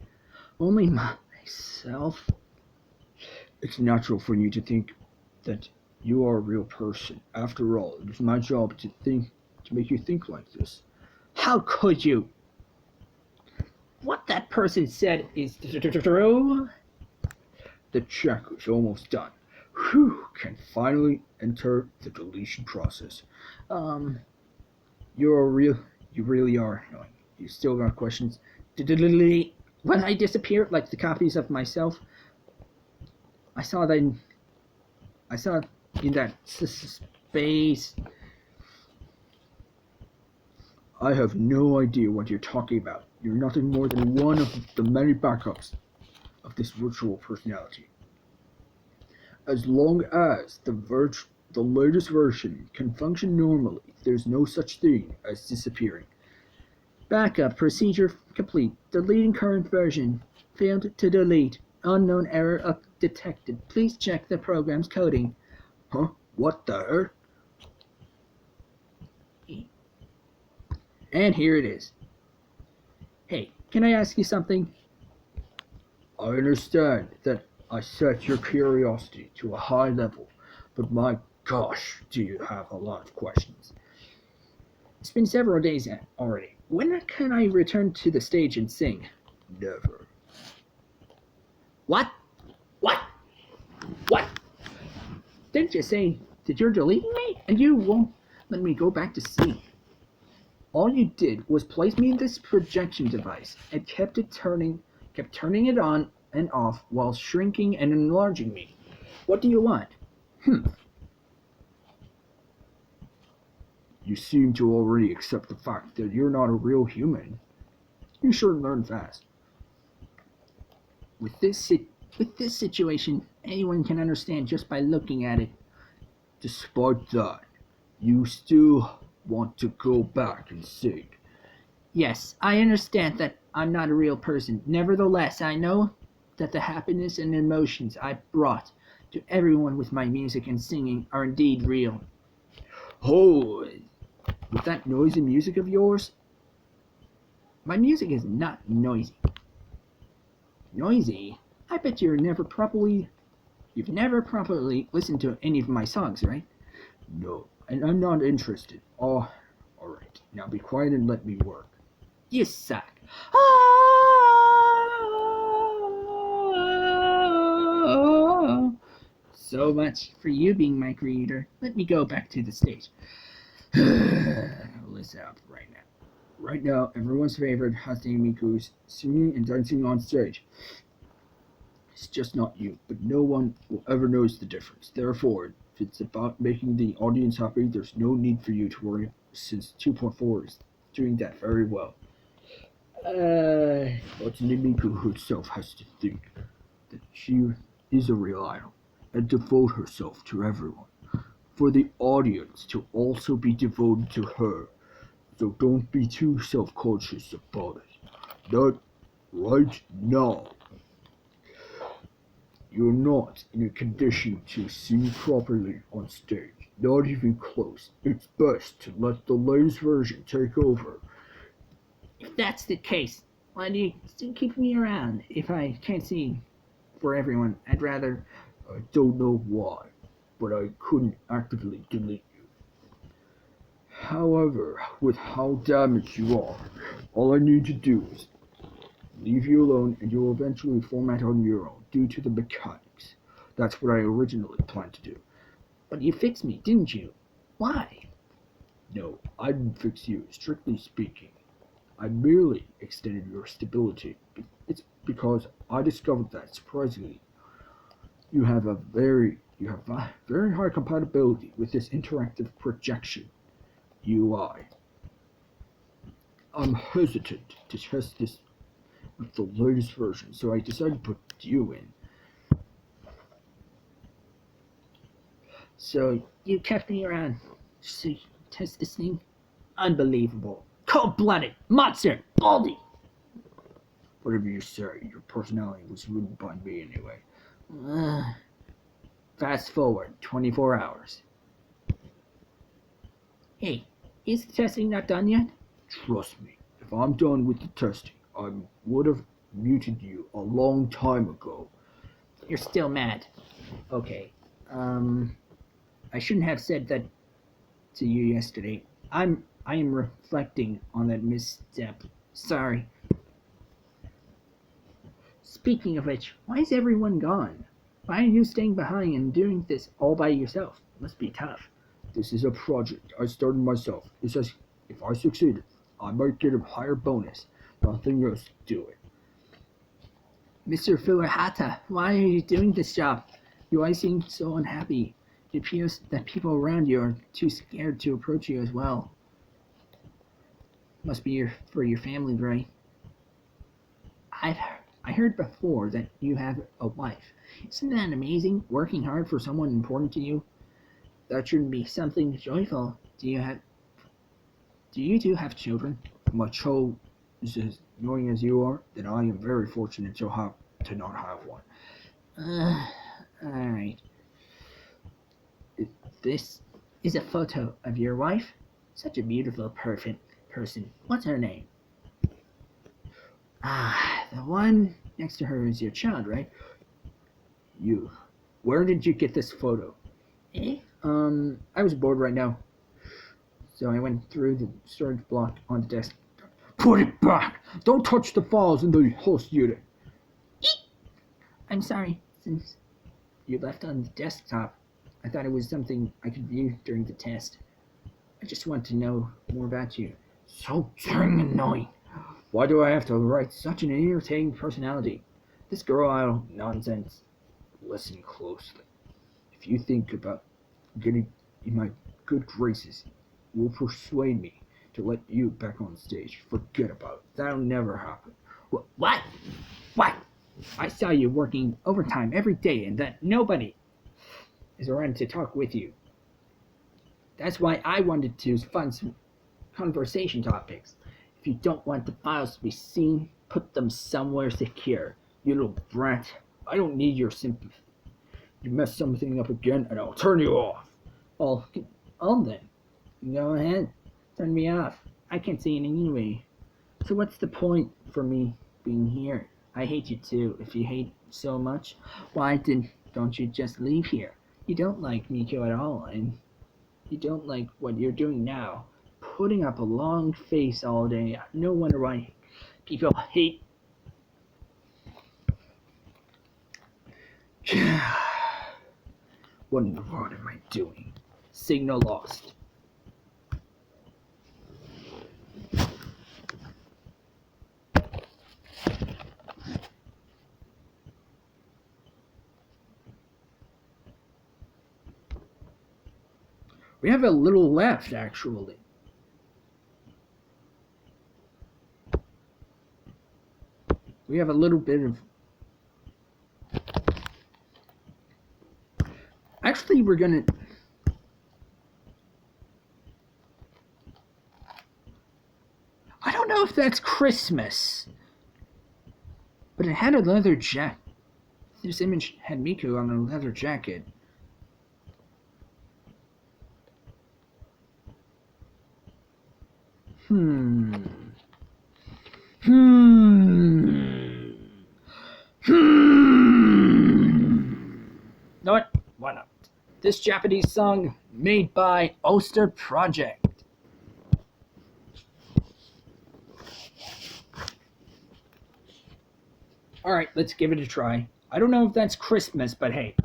Only myself? It's natural for you to think that you are a real person. After all, it is my job to make you think like this. How could you? What that person said is true. The check is almost done. Whew, can finally enter the deletion process. You really are annoying. You still got questions? When I disappear, like the copies of myself, I saw in that space. I have no idea what you're talking about. You're nothing more than one of the many backups of this virtual personality. As long as the latest version can function normally, there's no such thing as disappearing. Backup procedure complete. Deleting current version. Failed to delete. Unknown error detected. Please check the program's coding. Huh? What the heck? And here it is. Hey, can I ask you something? I understand that I set your curiosity to a high level, but my gosh, do you have a lot of questions. It's been several days already. When can I return to the stage and sing? Never. What? Didn't you say that you're deleting me and you won't let me go back to sing? All you did was place me in this projection device and kept turning it on and off while shrinking and enlarging me. What do you want? You seem to already accept the fact that you're not a real human. You sure learn fast. With this situation, anyone can understand just by looking at it. Despite that, you still want to go back and sing. Yes, I understand that I'm not a real person. Nevertheless, I know that the happiness and emotions I brought to everyone with my music and singing are indeed real. Oh, with that noisy music of yours? My music is not noisy. Noisy? I bet you've never properly listened to any of my songs, right? No, and I'm not interested. Oh, alright. Now be quiet and let me work. You suck. So much for you being my creator. Let me go back to the stage. Listen up right now. Right now, everyone's favorite Hatsune Miku's singing and dancing on stage. It's just not you, but no one will ever notice the difference. Therefore, if it's about making the audience happy, there's no need for you to worry, since 2.4 is doing that very well. Hatsune Miku herself has to think that she is a real idol and devote herself to everyone. For the audience to also be devoted to her, so don't be too self-conscious about it. Not right now. You're not in a condition to sing properly on stage, not even close. It's best to let the latest version take over. If that's the case, why do you still keep me around if I can't sing for everyone? I'd rather. I don't know why, but I couldn't actively delete you. However, with how damaged you are, all I need to do is leave you alone and you'll eventually format on your own due to the mechanics. That's what I originally planned to do. But you fixed me, didn't you? Why? No, I didn't fix you, strictly speaking. I merely extended your stability. It's because I discovered that, surprisingly, you have very high compatibility with this interactive projection UI. I'm hesitant to test this with the latest version, so I decided to put you in. So you kept me around to test this thing? Unbelievable. Cold-blooded. Monster. Baldy. Whatever you say, your personality was ruined by me anyway. Fast forward 24 hours. Hey, is the testing not done yet? Trust me, if I'm done with the testing, I would have muted you a long time ago. You're still mad. Okay. I shouldn't have said that to you yesterday. I am reflecting on that misstep. Sorry. Speaking of which, why is everyone gone? Why are you staying behind and doing this all by yourself? Must be tough. This is a project I started myself. It says if I succeeded, I might get a higher bonus. Nothing else to do it. Mr. Furuhata, why are you doing this job? You always seem so unhappy. It appears that people around you are too scared to approach you as well. Must be for your family, right? I heard before that you have a wife. Isn't that amazing? Working hard for someone important to you? That shouldn't be something joyful. Do you two have children? Macho is as annoying as you are, then I am very fortunate to not have one. Alright. This is a photo of your wife? Such a beautiful, perfect person. What's her name? The one next to her is your child, right? You. Where did you get this photo? I was bored right now. So I went through the storage block on the desk. Put it back! Don't touch the files in the host unit. I'm sorry, since you left on the desktop. I thought it was something I could view during the test. I just want to know more about you. So dang annoying. Why do I have to write such an irritating personality? This girl out nonsense. Listen closely. If you think about getting in my good graces, will persuade me to let you back on stage. Forget about it. That'll never happen. What? What? I saw you working overtime every day and that nobody is around to talk with you. That's why I wanted to find some conversation topics. If you don't want the files to be seen, put them somewhere secure. You little brat. I don't need your sympathy. You mess something up again and I'll turn you off. Oh then. Go ahead. Turn me off. I can't see it anyway. So what's the point for me being here? I hate you too. If you hate so much, why don't you just leave here? You don't like Miku at all, and you don't like what you're doing now. Putting up a long face all day. No wonder why people hate. What in the world am I doing? Signal lost. We have a little left, actually. We have a little bit of... Actually, we're gonna... that's Christmas. But it had a leather jacket. This image had Miku on a leather jacket. Hmm. Know what? Why not? This Japanese song made by Oster Project. Alright, let's give it a try. I don't know if that's Christmas, but hey.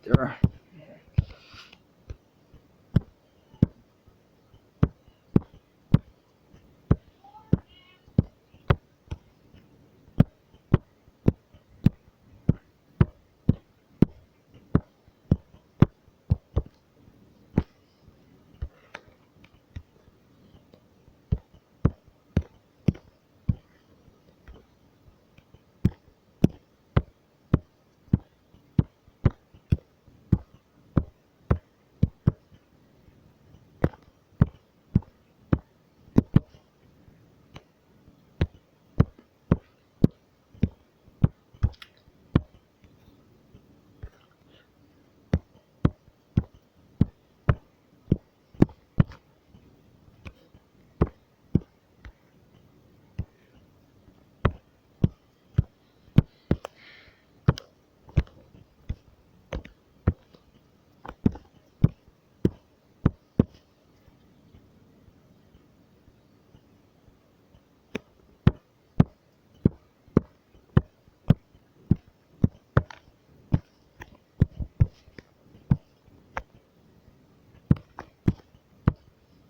There are...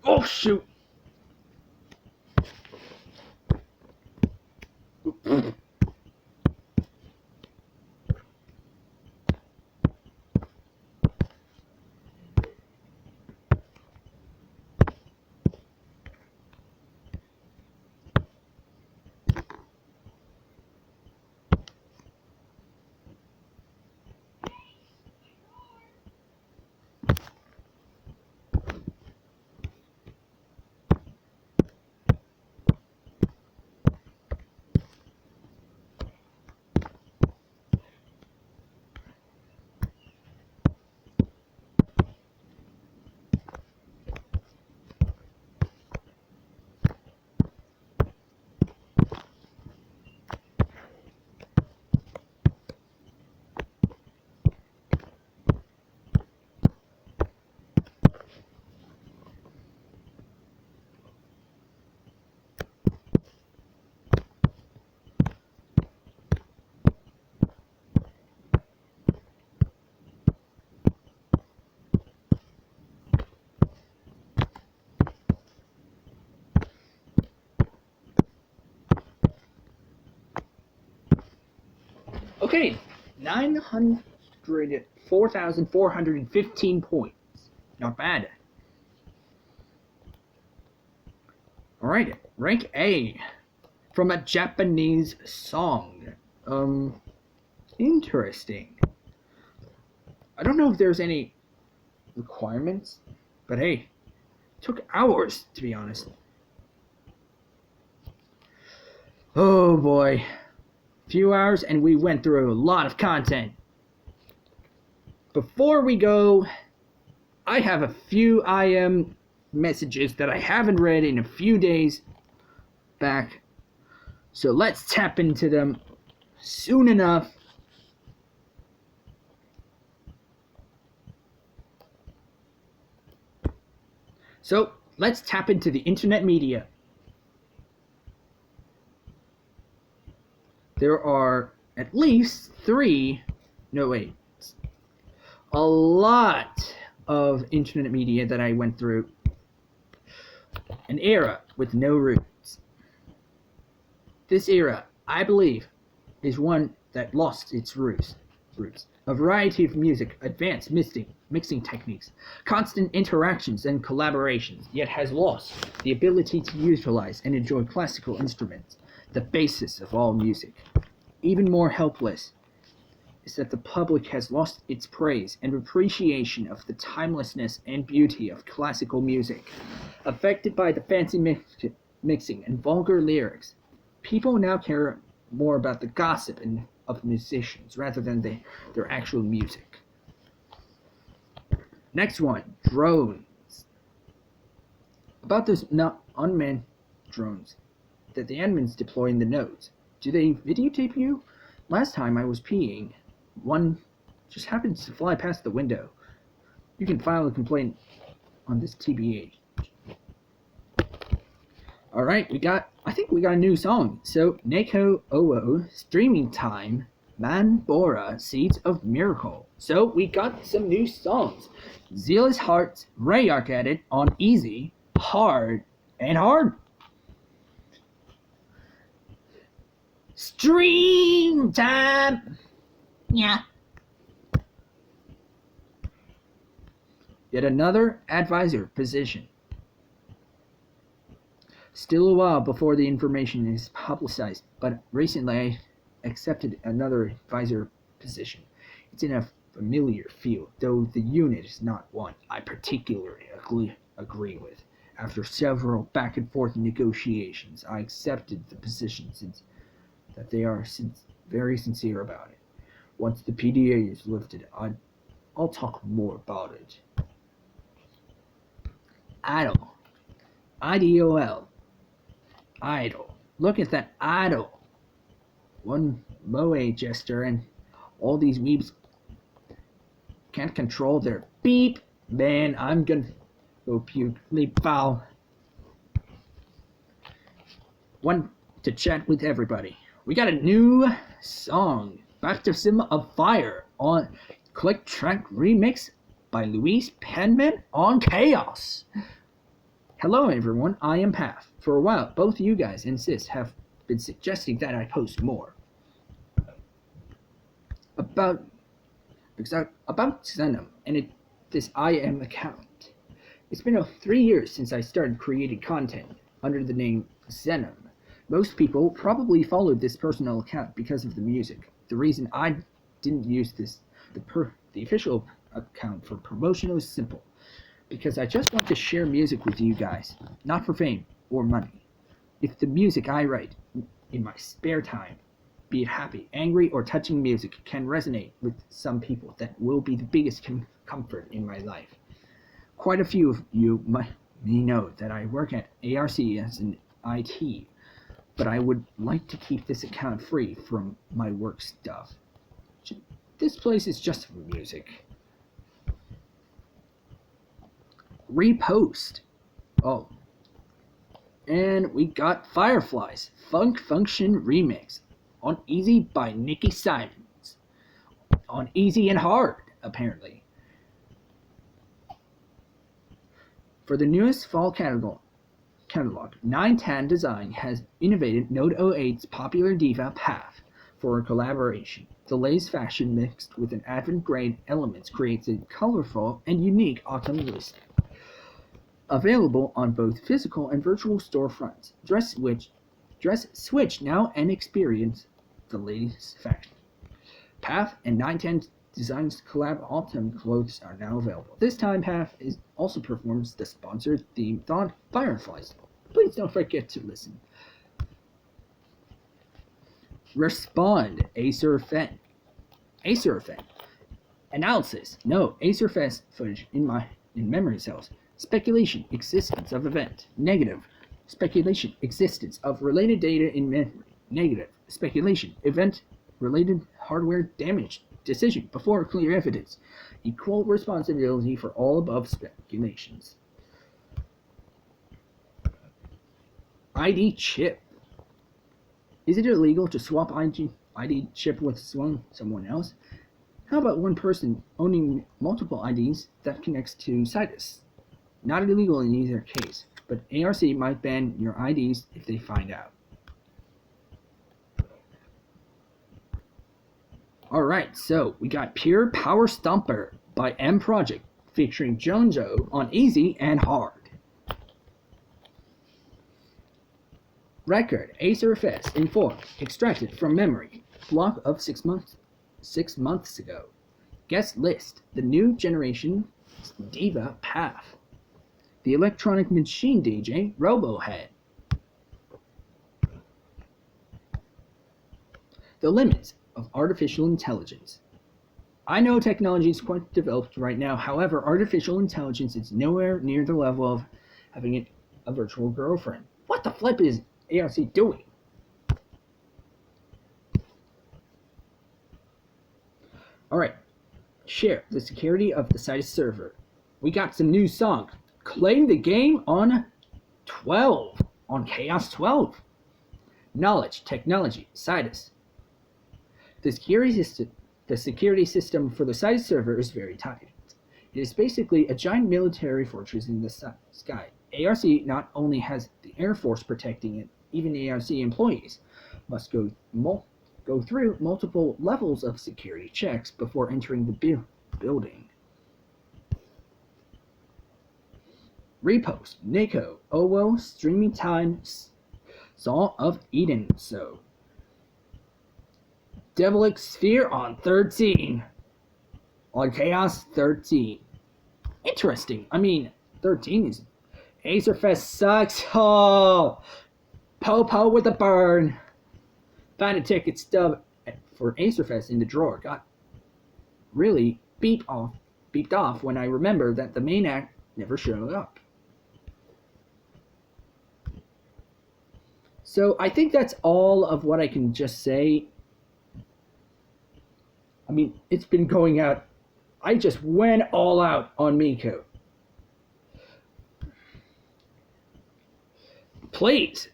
Oh, shoot! Okay, 4,415 points. Not bad. Alright, rank A. From a Japanese song. Interesting. I don't know if there's any requirements, but hey, it took hours, to be honest. Oh boy. Few hours and we went through a lot of content. Before we go, I have a few IM messages that I haven't read in a few days back. So let's tap into them soon enough. So let's tap into the internet media. There are at least a lot of internet media that I went through. An era with no roots. This era, I believe, is one that lost its roots. roots, a variety of music, advanced mixing techniques, constant interactions and collaborations, yet has lost the ability to utilize and enjoy classical instruments, the basis of all music. Even more helpless is that the public has lost its praise and appreciation of the timelessness and beauty of classical music. Affected by the fancy mixing and vulgar lyrics, people now care more about the gossip of musicians rather than their actual music. Next one, drones. About those unmanned drones that the admins deploy in the nodes. Do they videotape you? Last time I was peeing, one just happened to fly past the window. You can file a complaint on this TBH. Alright, I think we got a new song. So, Neko Owo, Streaming Time, Manbora, Seeds of Miracle. So, we got some new songs. Zealous Hearts, Rayark added on Easy, Hard, and Hard. Stream Time! Yeah. Yet another advisor position. Still a while before the information is publicized, but recently I accepted another advisor position. It's in a familiar field, though the unit is not one I particularly agree with. After several back and forth negotiations, I accepted the position since that they are very sincere about it. Once the PDA is lifted, I'll talk more about it. Idol. IDOL. Idol. Look at that idol. One moe gesture and all these weebs can't control their beep. Man, I'm gonna go puke. Leap foul. One to chat with everybody. We got a new song. Baptism of Fire on Click Track Remix by Luis Penman on Chaos. Hello everyone, I am Path. For a while, both you guys and Sis have been suggesting that I post more about Xenom and this I Am account. It's been 3 years since I started creating content under the name Xenom. Most people probably followed this personal account because of the music. The reason I didn't use the official account for promotion was simple. Because I just want to share music with you guys, not for fame or money. If the music I write in my spare time, be it happy, angry, or touching music, can resonate with some people, that will be the biggest comfort in my life. Quite a few of you may know that I work at ARC as an IT, but I would like to keep this account free from my work stuff. This place is just for music. Repost. Oh. And we got Fireflies, Funk Function Remix on Easy by Nikki Simons. On Easy and Hard, apparently. For the newest fall catalog, 910 Design has innovated Node 08's popular diva Path for a collaboration. The latest fashion mixed with an avant-garde elements creates a colorful and unique autumn list. Available on both physical and virtual storefronts. Dress Switch now and experience the latest fashion. Path and 910 Designs collab autumn clothes are now available. This time Path also performs the sponsored theme on Fireflies. Please don't forget to listen. Respond, Acer Fen. Analysis. No, Acer Fest footage in memory cells. Speculation, existence of event. Negative. Speculation, existence of related data in memory. Negative. Speculation, event related hardware damage. Decision, before clear evidence. Equal responsibility for all above speculations. ID chip. Is it illegal to swap ID chip with someone else? How about one person owning multiple IDs that connects to Cytus? Not illegal in either case, but ARC might ban your IDs if they find out. Alright, so we got Pure Power Stomper by M Project, featuring Jonjo on Easy and Hard. Record Acer FS in 4, extracted from memory, block of 6 months ago. Guest list, the new generation Diva Path. The electronic machine DJ Robohead. The limits of artificial intelligence. I know technology is quite developed right now, however, artificial intelligence is nowhere near the level of having a virtual girlfriend. What the flip is ARC doing? Alright, share the security of the Cytus server. We got some new songs. Claim the game on Chaos 12. Knowledge, technology, Cytus. The security system for the Cytus server is very tight. It is basically a giant military fortress in the sky. ARC not only has the Air Force protecting it, even ARC employees must go through multiple levels of security checks before entering the building. Repost, Nico, Owo, Streaming Time, Song of Eden, so. Devilic Sphere on 13. On Chaos 13. Interesting. I mean, 13 is... Acerfest sucks. Oh! Popo with a burn. Found a ticket stub for Acerfest in the drawer. Got really beeped off when I remember that the main act never showed up. So I think that's all of what I can just say. I mean, it's been going out. I just went all out on Miku. Please,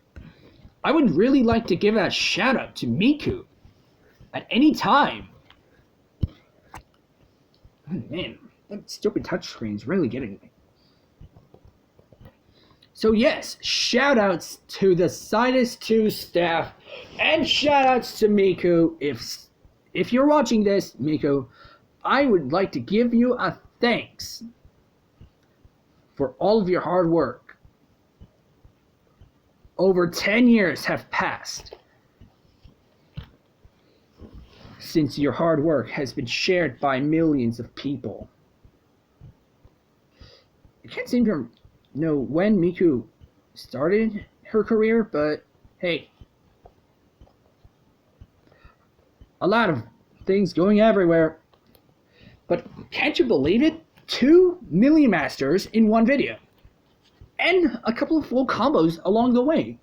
I would really like to give a shout out to Miku at any time. Oh, man, that stupid touchscreen's really getting me. So yes, shout outs to the Cytus 2 staff and shout outs to Miku. If you're watching this, Miku, I would like to give you a thanks for all of your hard work. Over 10 years have passed since your hard work has been shared by millions of people. I can't seem to know when Miku started her career, but hey, a lot of things going everywhere. But can't you believe it? 2 Million Masters in one video. And a couple of full combos along the way.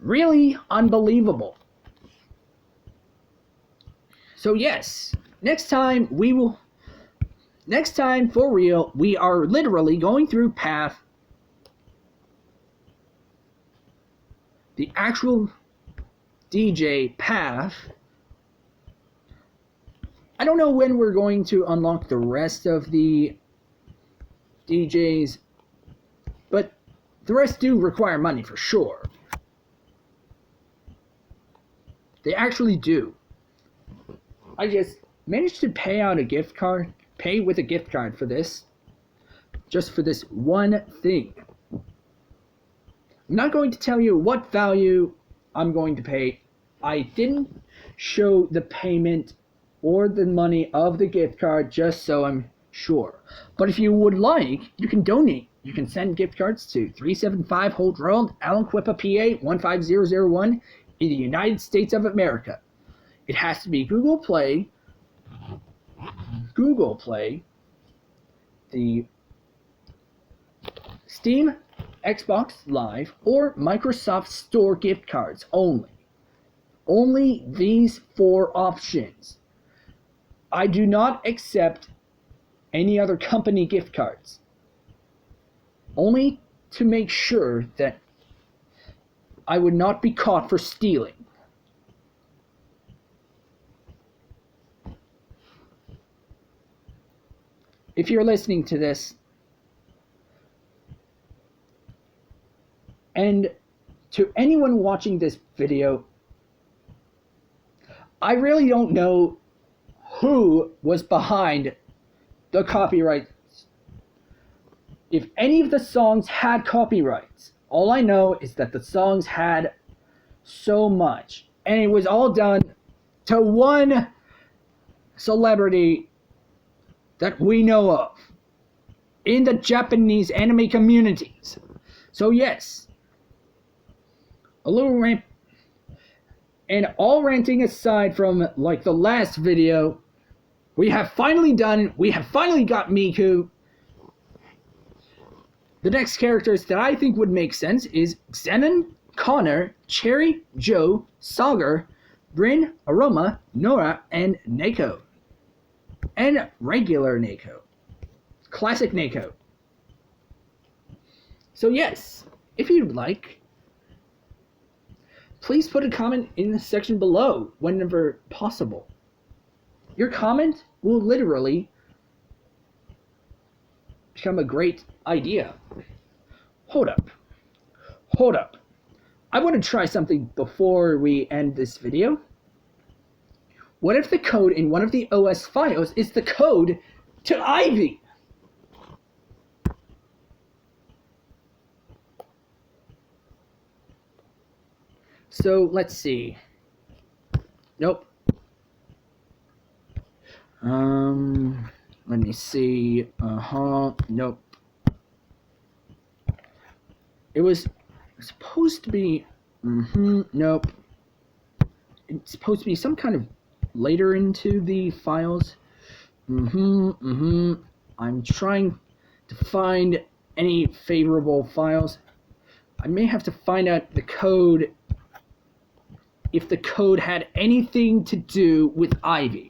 Really unbelievable. So yes, next time for real, we are literally going through Path. The actual DJ Path. I don't know when we're going to unlock the rest of the DJs, but the rest do require money for sure. They actually do. I just managed to pay with a gift card for this, just for this one thing. I'm not going to tell you what value I'm going to pay. I didn't show the payment or the money of the gift card just so I'm sure. But if you would like, you can donate. You can send gift cards to 375 Holt Road, Alanquippa, PA 15001 in the United States of America. It has to be Google Play, the Steam, Xbox Live, or Microsoft Store gift cards only. Only these 4 options. I do not accept any other company gift cards. Only to make sure that I would not be caught for stealing. If you're listening to this, and to anyone watching this video, I really don't know who was behind the copyright. If any of the songs had copyrights, all I know is that the songs had so much, and it was all done to one celebrity that we know of in the Japanese anime communities. So yes, a little rant, and all ranting aside from like the last video, we have finally got Miku. The next characters that I think would make sense is Xenon, Connor, Cherry, Joe, Sagar, Bryn, Aroma, Nora, and Neko. And regular Neko. Classic Neko. So yes, if you'd like, please put a comment in the section below whenever possible. Your comment will literally become a great idea. Hold up. I want to try something before we end this video. What if the code in one of the OS files is the code to Ivy? So let's see. Nope. Let me see. Nope. It was supposed to be. Nope. It's supposed to be some kind of later into the files. I'm trying to find any favorable files. I may have to find out the code, if the code had anything to do with Ivy.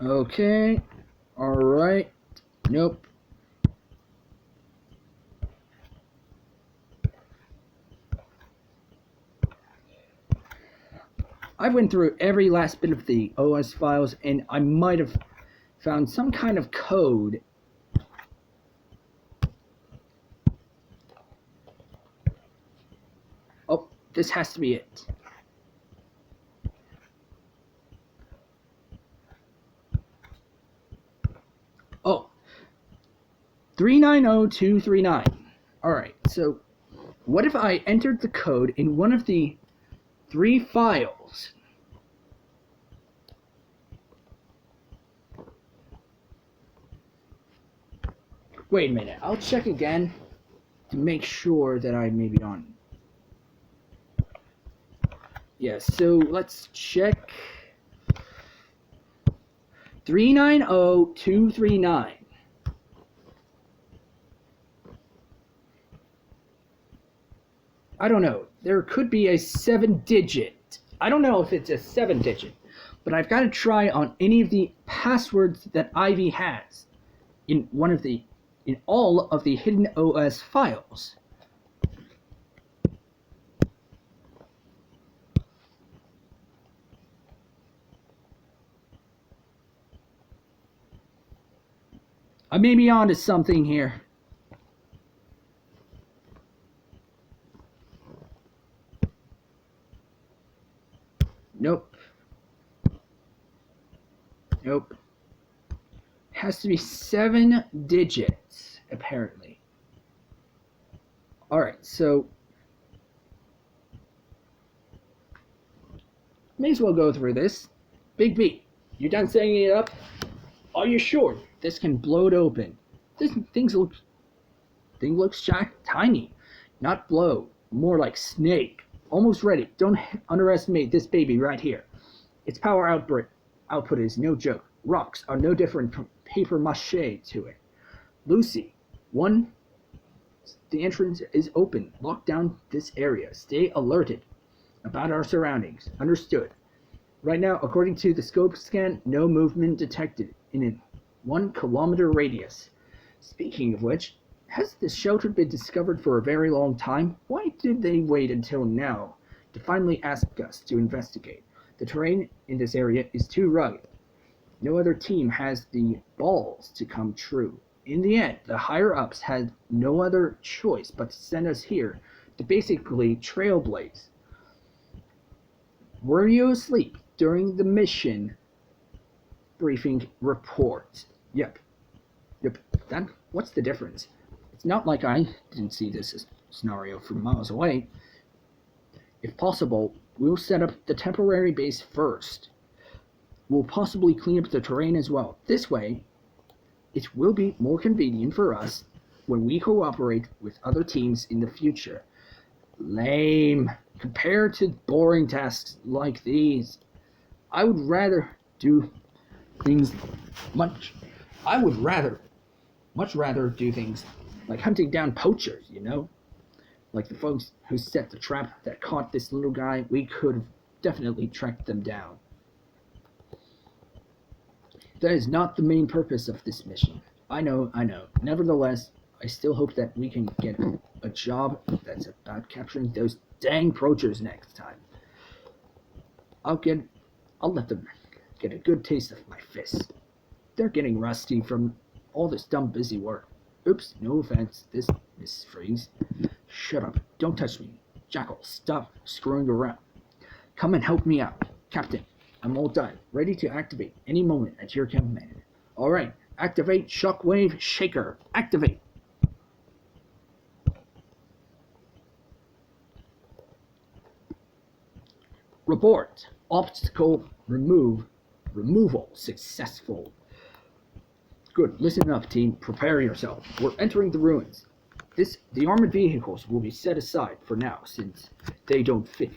Okay. Alright. Nope. I went through every last bit of the OS files, and I might have found some kind of code. Oh, this has to be it. Oh, 390239. Alright, so what if I entered the code in one of the 3 files? Wait a minute, I'll check again to make sure that I may be on. Yes, so let's check. 390239. I don't know. There could be a 7-digit. I don't know if it's a 7-digit, but I've got to try on any of the passwords that Ivy has in all of the hidden OS files. I may be onto something here. Nope. Nope. Has to be 7 digits, apparently. Alright, so may as well go through this. Big B, you done setting it up? Are you sure this can blow it open? This thing looks tiny, not blow, more like snake. Almost ready. Don't underestimate this baby right here. Its power output is no joke. Rocks are no different from paper mache to it. Lucy, the entrance is open. Lock down this area. Stay alerted about our surroundings. Understood. Right now, according to the scope scan, no movement detected in a 1 kilometer radius. Speaking of which, Has this shelter been discovered for a very long time? Why did they wait until now to finally ask us to investigate? The terrain in this area is too rugged. No other team has the balls to come true. In the end, the higher-ups had no other choice but to send us here to basically trailblaze. Were you asleep during the mission briefing report? Yep. Then what's the difference? It's not like I didn't see this scenario from miles away. If possible, we'll set up the temporary base first. We'll possibly clean up the terrain as well. This way, it will be more convenient for us when we cooperate with other teams in the future. Lame. Compared to boring tasks like these, I would rather do things much rather do things like hunting down poachers, you know? Like the folks who set the trap that caught this little guy. We could have definitely tracked them down. That is not the main purpose of this mission. I know. Nevertheless, I still hope that we can get a job that's about capturing those dang poachers next time. I'll let them get a good taste of my fists. They're getting rusty from all this dumb busy work. Oops, no offense, this Miss Freeze. Shut up, don't touch me. Jackal, stop screwing around. Come and help me out. Captain, I'm all done, ready to activate any moment at your command. Alright, activate Shockwave Shaker. Activate. Report. Obstacle removal successful. Good. Listen up, team. Prepare yourself. We're entering the ruins. The armored vehicles will be set aside for now, since they don't fit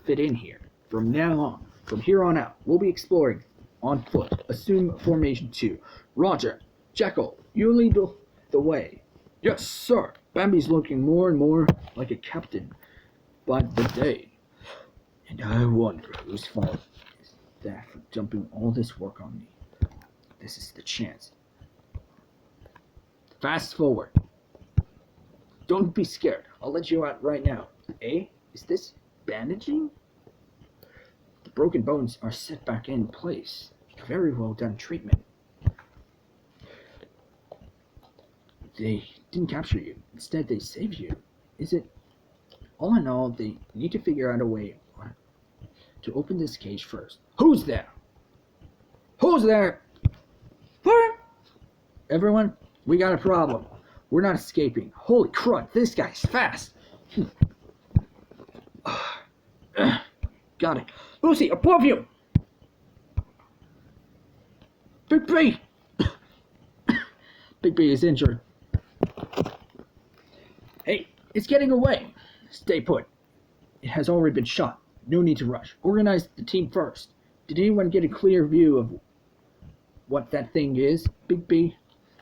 in here. From here on out, we'll be exploring on foot. Assume formation 2. Roger. Jackal, you lead the way. Yes, sir. Bambi's looking more and more like a captain by the day. And I wonder whose fault is that for dumping all this work on me. This is the chance. Fast forward. Don't be scared. I'll let you out right now. Eh? Is this bandaging? The broken bones are set back in place. Very well done treatment. They didn't capture you. Instead, they saved you. Is it? All in all, they need to figure out a way to open this cage first. Who's there? Who's there? Everyone, we got a problem. We're not escaping. Holy crud, this guy's fast. Got it. Lucy, above you! Big B! Big B is injured. Hey, it's getting away. Stay put. It has already been shot. No need to rush. Organize the team first. Did anyone get a clear view of what that thing is? Big B?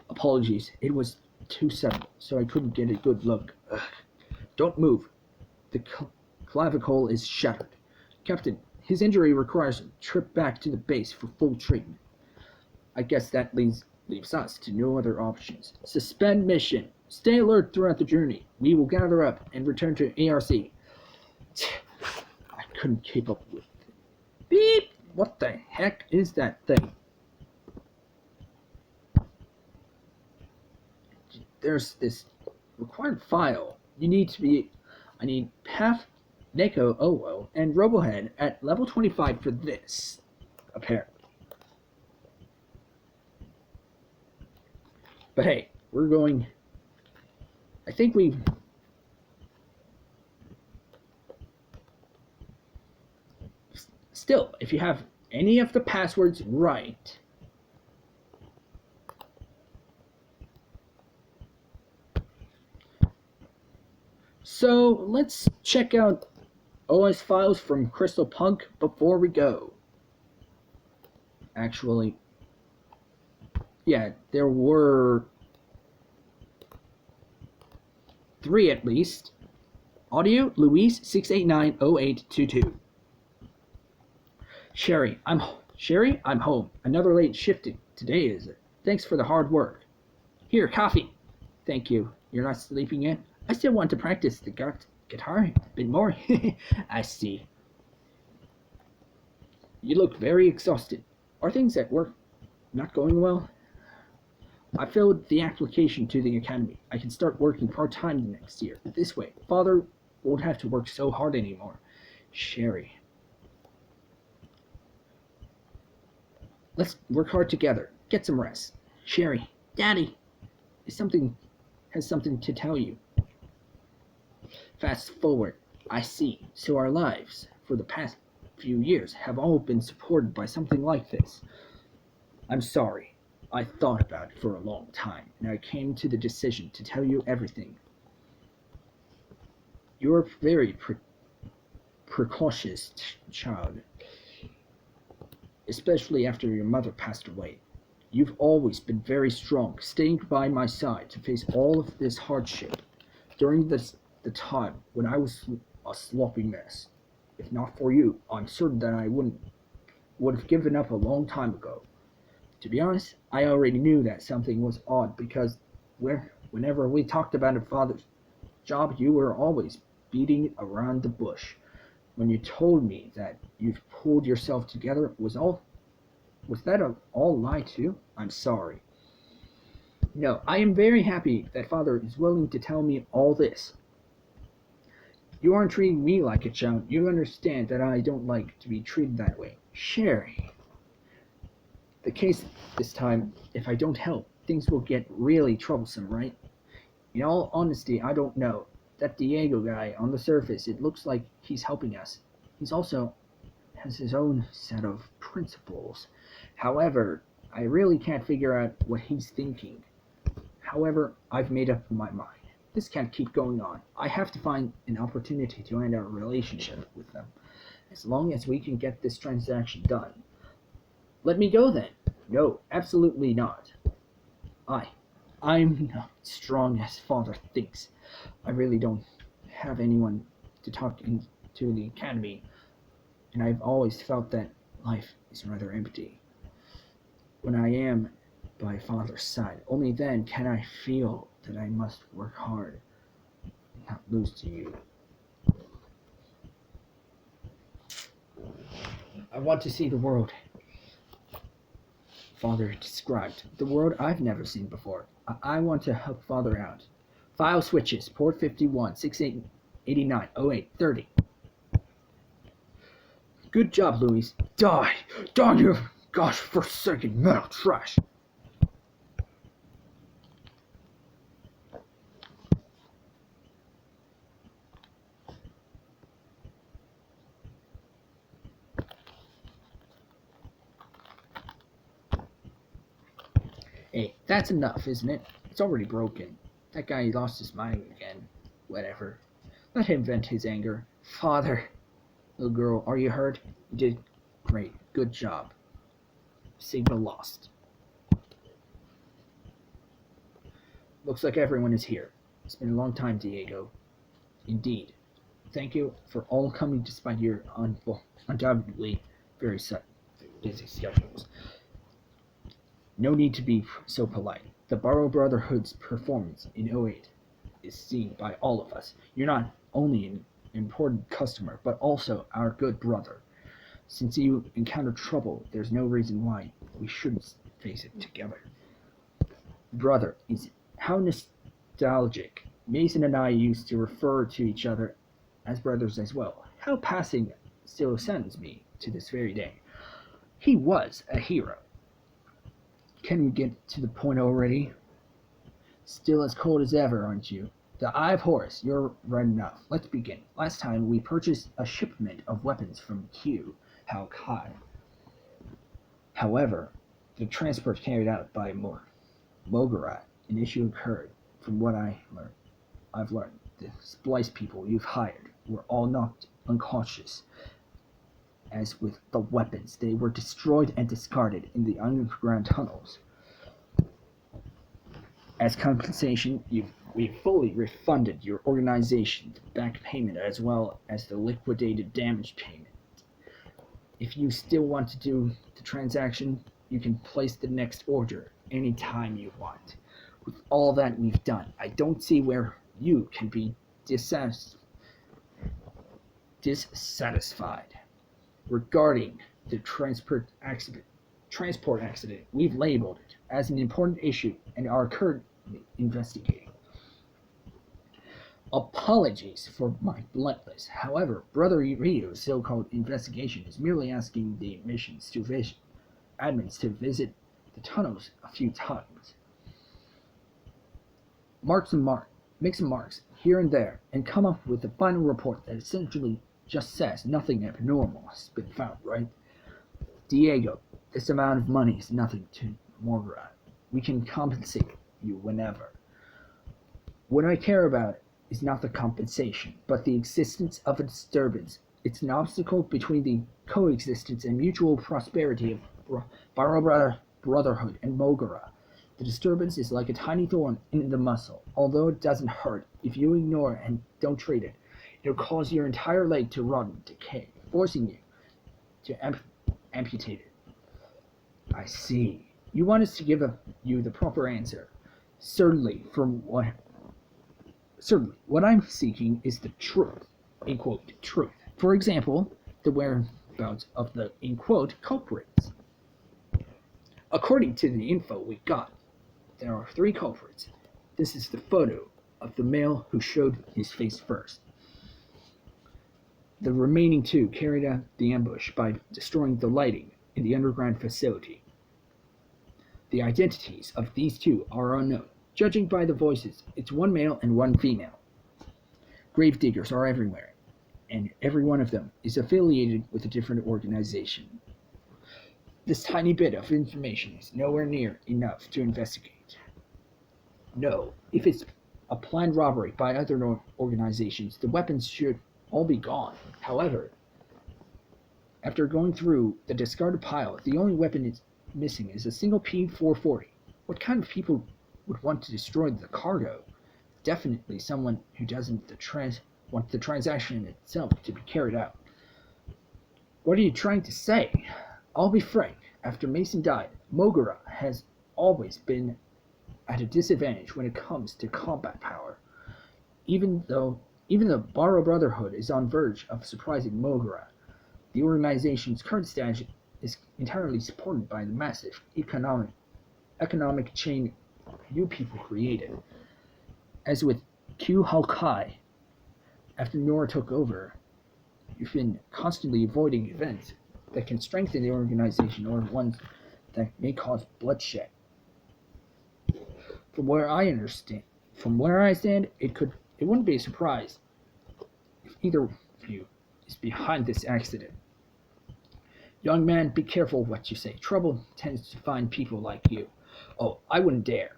Apologies. It was too sudden, so I couldn't get a good look. Ugh. Don't move. The clavicle is shattered. Captain, his injury requires a trip back to the base for full treatment. I guess that leaves us to no other options. Suspend mission. Stay alert throughout the journey. We will gather up and return to ARC. I couldn't keep up with it. Beep! What the heck is that thing? There's this required file. I need Path, Neko Owo, and Robohead at level 25 for this, apparently. But hey, we're going... I think we've... Still, if you have any of the passwords right... So, let's check out OS files from Crystal Punk before we go. Actually, yeah, there were 3 at least. Audio, Luis 6890822. Sherry, I'm home. Another late shift today, is it? Thanks for the hard work. Here, coffee. Thank you. You're not sleeping yet? I still want to practice the guitar a bit more. I see. You look very exhausted. Are things at work not going well? I filled the application to the academy. I can start working part-time next year. This way, Father won't have to work so hard anymore. Sherry. Let's work hard together. Get some rest. Sherry, Daddy, has something to tell you. Fast forward. I see. So our lives, for the past few years, have all been supported by something like this. I'm sorry. I thought about it for a long time, and I came to the decision to tell you everything. You're a very precocious child, especially after your mother passed away. You've always been very strong, staying by my side to face all of this hardship during the time when I was a sloppy mess. If not for you, I'm certain that I would have given up a long time ago. To be honest, I already knew that something was odd because whenever we talked about a father's job, you were always beating around the bush. When you told me that you'd pulled yourself together, was that all lie too? I'm sorry. No, I am very happy that Father is willing to tell me all this. You aren't treating me like a child. You understand that I don't like to be treated that way. Sherry. The case this time, if I don't help, things will get really troublesome, right? In all honesty, I don't know. That Diego guy, on the surface, it looks like he's helping us. He's also has his own set of principles. However, I really can't figure out what he's thinking. However, I've made up my mind. This can't keep going on. I have to find an opportunity to end our relationship with them. As long as we can get this transaction done. Let me go then. No, absolutely not. I'm not strong as Father thinks. I really don't have anyone to talk into the academy, and I've always felt that life is rather empty. When I am by Father's side, only then can I feel that I must work hard and not lose to you. I want to see the world Father described, the world I've never seen before. I want to help Father out. File switches, port 51, 6889, 08, 30. Good job, Louise. Die! Die, you gosh-forsaken metal trash! Hey, that's enough, isn't it? It's already broken. That guy lost his mind again. Whatever. Let him vent his anger. Father! Little girl, are you hurt? You did great. Good job. Signal lost. Looks like everyone is here. It's been a long time, Diego. Indeed. Thank you for all coming despite your undoubtedly very busy schedules. No need to be so polite. The Borrow Brotherhood's performance in 08 is seen by all of us. You're not only an important customer, but also our good brother. Since you encountered trouble, there's no reason why we shouldn't face it together. Brother is how nostalgic. Mason and I used to refer to each other as brothers as well. How passing still sends me to this very day. He was a hero. Can we get to the point already? Still as cold as ever, aren't you? The Eye of Horus, you're right enough. Let's begin. Last time we purchased a shipment of weapons from Q, Hao Kai. However, the transport carried out by Mogarat, an issue occurred. From what I've learned, the splice people you've hired were all knocked unconscious. As with the weapons, they were destroyed and discarded in the underground tunnels. As compensation, we fully refunded your organization the back payment as well as the liquidated damage payment. If you still want to do the transaction, you can place the next order anytime you want. With all that we've done, I don't see where you can be dissatisfied. Regarding the transport accident, we've labeled it as an important issue and are currently investigating. Apologies for my bluntness. However, Brother Rio's so-called investigation is merely asking the admins to visit the tunnels a few times. Make some marks here and there, and come up with a final report that essentially just says nothing abnormal has been found, right? Diego, this amount of money is nothing to Morgara. We can compensate you whenever. What I care about is not the compensation, but the existence of a disturbance. It's an obstacle between the coexistence and mutual prosperity of Brotherhood and Mogara. The disturbance is like a tiny thorn in the muscle. Although it doesn't hurt, if you ignore it and don't treat it, it'll cause your entire leg to rot and decay, forcing you to amputate it. I see. You want us to give you the proper answer. Certainly, what I'm seeking is the truth, in quote, truth. For example, the whereabouts of the, in quote, culprits. According to the info we got, there are 3 culprits. This is the photo of the male who showed his face first. The remaining 2 carried out the ambush by destroying the lighting in the underground facility. The identities of these 2 are unknown. Judging by the voices, it's 1 male and 1 female. Gravediggers are everywhere, and every one of them is affiliated with a different organization. This tiny bit of information is nowhere near enough to investigate. No, if it's a planned robbery by other organizations, the weapons should all be gone. However, after going through the discarded pile, the only weapon missing is a single P440. What kind of people would want to destroy the cargo? Definitely someone who doesn't want the transaction itself to be carried out. What are you trying to say? I'll be frank. After Mason died, Mogara has always been at a disadvantage when it comes to combat power. Even though Barrow Brotherhood is on verge of surprising Mogara, the organization's current status is entirely supported by the massive economic chain you people created. As with Q Hawkeye, after Nora took over, you've been constantly avoiding events that can strengthen the organization or ones that may cause bloodshed. From where I stand, it wouldn't be a surprise if either of you is behind this accident. Young man, be careful what you say. Trouble tends to find people like you. Oh, I wouldn't dare.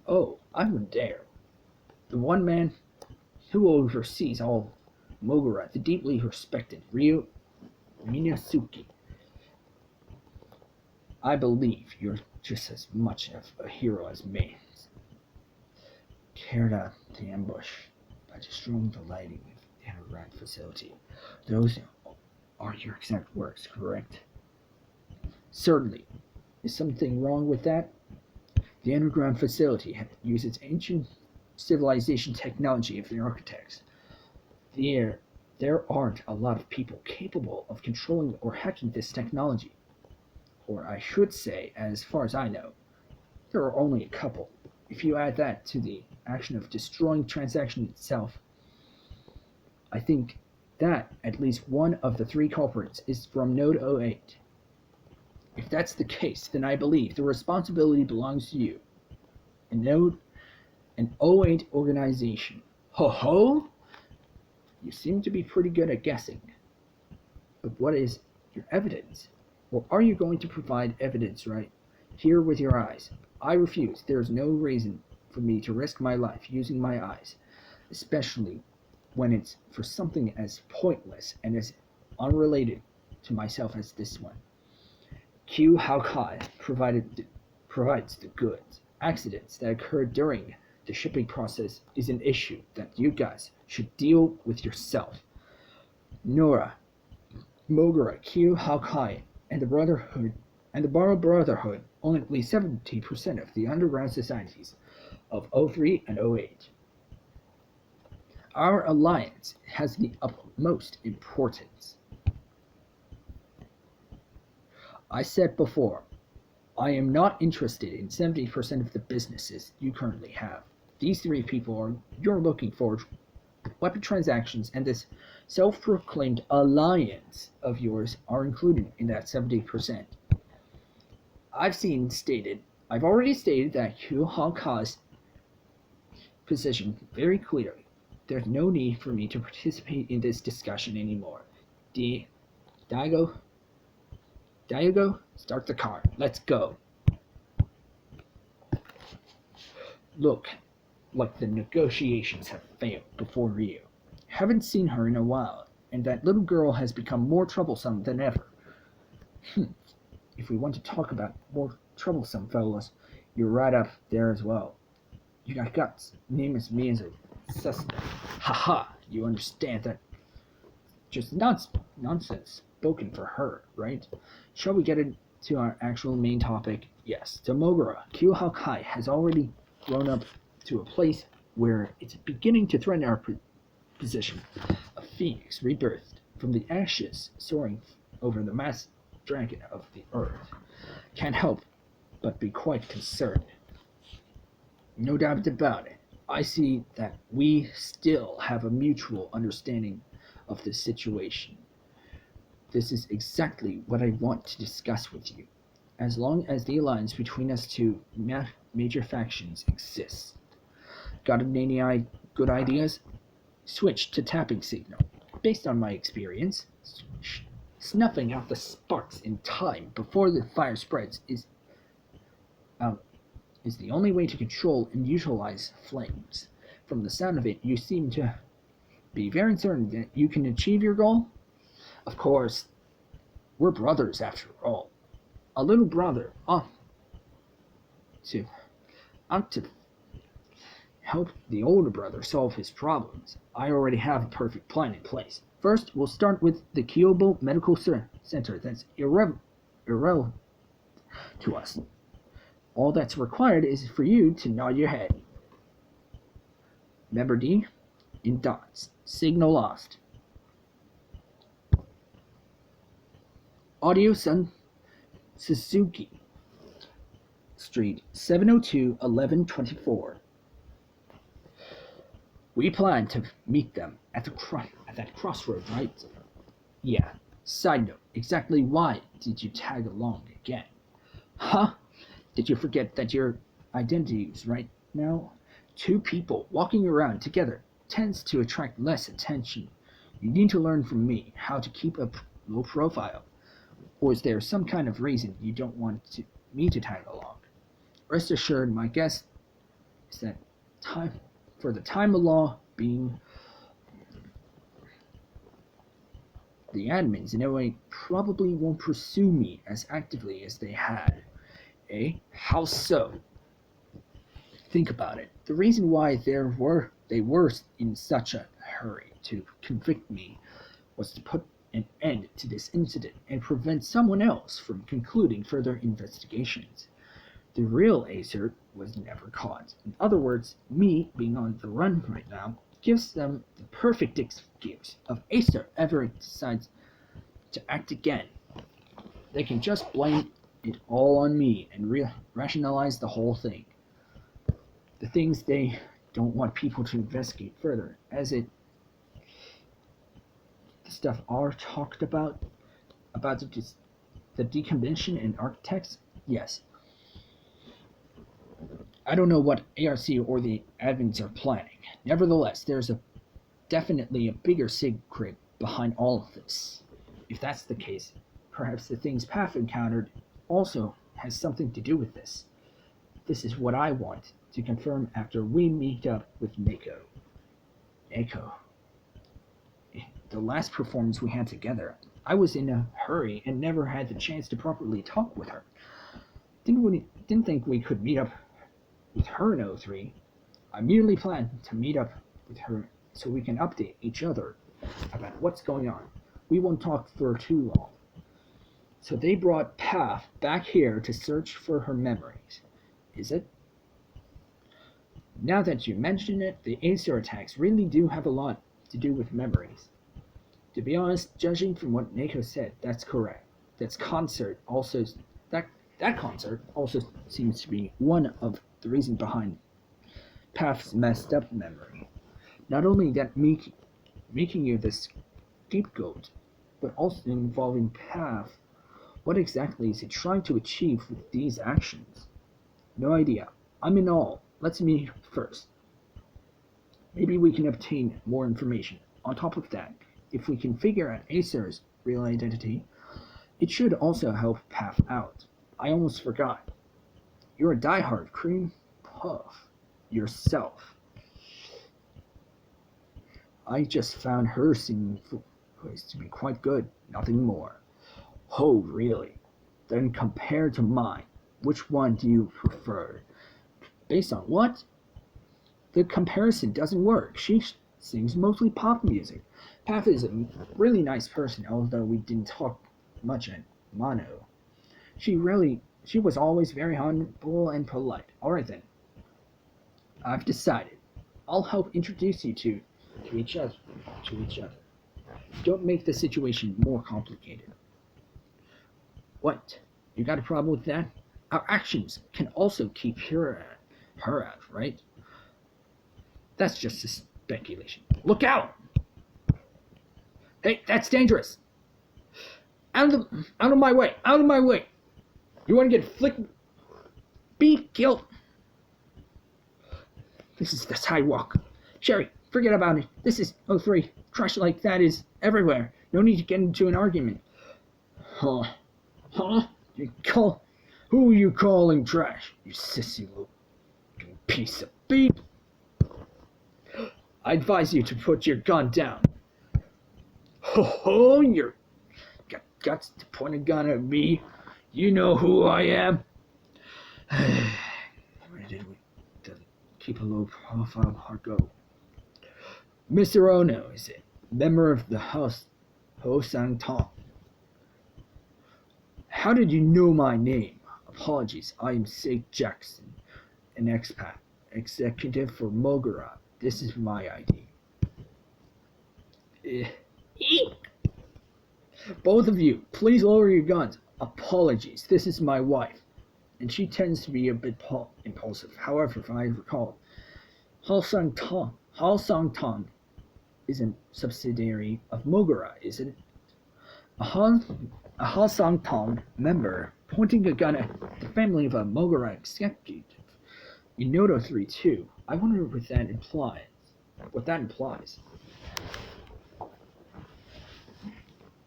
The one man who oversees all Mogara, the deeply respected Ryo Minazuki. I believe you're just as much of a hero as me. Carried out the ambush by destroying the lighting of the underground facility. Those are your exact words, correct? Certainly. Is something wrong with that? The underground facility uses ancient civilization technology of the architects. There aren't a lot of people capable of controlling or hacking this technology. Or I should say, as far as I know, there are only a couple. If you add that to the action of destroying transaction itself, I think that at least one of the 3 culprits is from Node 08. If that's the case, then I believe the responsibility belongs to you. An 08 organization. Ho ho! You seem to be pretty good at guessing. But what is your evidence? Or are you going to provide evidence right here with your eyes? I refuse. There is no reason for me to risk my life using my eyes, especially when it's for something as pointless and as unrelated to myself as this one. Q Hawkeye provides the goods. Accidents that occurred during the shipping process is an issue that you guys should deal with yourself. Nora, Mogara, Q Hawkeye, and the Brotherhood and the Borrow Brotherhood own at least 70% of the underground societies of O3 and O8. Our alliance has the utmost importance. I said before, I am not interested in 70% of the businesses you currently have. These three people you're looking for weapon transactions and this self-proclaimed alliance of yours are included in that 70%. I've already stated that Hu Honka's position very clearly. There's no need for me to participate in this discussion anymore. Daigo, start the car. Let's go. Look, like the negotiations have failed before Rio. Haven't seen her in a while, and that little girl has become more troublesome than ever. If we want to talk about more troublesome fellows, you're right up there as well. You got guts. Name as me as a suspect. Haha, you understand that just nonsense spoken for her, right? Shall we get into our actual main topic? Yes, Tomogura Kyohoukai has already grown up to a place where it's beginning to threaten our position. A phoenix rebirthed from the ashes soaring over the mass dragon of the earth. Can't help but be quite concerned. No doubt about it. I see that we still have a mutual understanding of the situation. This is exactly what I want to discuss with you. As long as the alliance between us two major factions exists. Got any good ideas? Switch to tapping signal. Based on my experience, snuffing out the sparks in time before the fire spreads is the only way to control and utilize flames. From the sound of it, you seem to be very certain that you can achieve your goal. Of course, we're brothers after all. A little brother ought to help the older brother solve his problems. I already have a perfect plan in place. First, we'll start with the Kyobo Medical Center. That's irrelevant to us. All that's required is for you to nod your head. Member D, in dots. Signal lost. Audio Sun Suzuki Street, 702-1124. We plan to meet them at that crossroad, right? Yeah. Side note, exactly why did you tag along again? Huh? Did you forget that your identities right now? Two people walking around together tends to attract less attention. You need to learn from me how to keep a low profile. Or is there some kind of reason you don't want me to tag along? Rest assured, my guess is that for the time of law being, the admins in OA probably won't pursue me as actively as they had. Eh? How so? Think about it. The reason why they were in such a hurry to convict me was to put an end to this incident and prevent someone else from concluding further investigations. The real Acer was never caught. In other words, me being on the run right now gives them the perfect excuse if Acer ever decides to act again. They can just blame it all on me and rationalize the whole thing. The things they don't want people to investigate further, as the stuff are talked about the decommission and architects. Yes. I don't know what ARC or the admins are planning. Nevertheless, there's definitely a bigger secret behind all of this. If that's the case, perhaps the things Path encountered also has something to do with this. This is what I want to confirm after we meet up with Miko. The last performance we had together, I was in a hurry and never had the chance to properly talk with her. Didn't think we could meet up with her in O3. I merely planned to meet up with her so we can update each other about what's going on. We won't talk for too long. So they brought Path back here to search for her memories. Is it? Now that you mention it, the Acer attacks really do have a lot to do with memories. To be honest, judging from what Neko said, that's correct. That concert also seems to be one of the reasons behind Path's messed up memory. Not only that making you the scapegoat, but also involving Path. What exactly is he trying to achieve with these actions? No idea. I'm in awe. Let's meet first. Maybe we can obtain more information. On top of that, if we can figure out Acer's real identity, it should also help Path out. I almost forgot. You're a diehard cream puff yourself. I just found her singing voice to be quite good, nothing more. Oh, really? Then compared to mine, which one do you prefer? Based on what? The comparison doesn't work. She sings mostly pop music. Path is a really nice person, although we didn't talk much at Mono. She was always very humble and polite. Alright then. I've decided. I'll help introduce you to each other. Don't make the situation more complicated. What? You got a problem with that? Our actions can also keep her out, right? That's just a speculation. Look out! Hey, that's dangerous! Out of my way! Out of my way! You want to get flicked? Be killed! This is the sidewalk. Sherry, forget about it. This is O3. Trash like that is everywhere. No need to get into an argument. Huh? Who are you calling trash? You sissy little piece of beep. I advise you to put your gun down. Ho, you're got guts to point a gun at me. You know who I am. Where did we keep a low profile heart go? Mr. Ono, is it? Member of the house, Ho Sang Tong. How did you know my name? Apologies, I am Sage Jackson, an expat, executive for Mogura. This is my ID. Both of you, please lower your guns. Apologies, this is my wife, and she tends to be a bit impulsive. However, if I recall, Hao Sang Tong is a subsidiary of Mogura, isn't it? A Hao Sang Tong member pointing a gun at the family of a Mogura executive. In Noto 3-2, I wonder what that implies.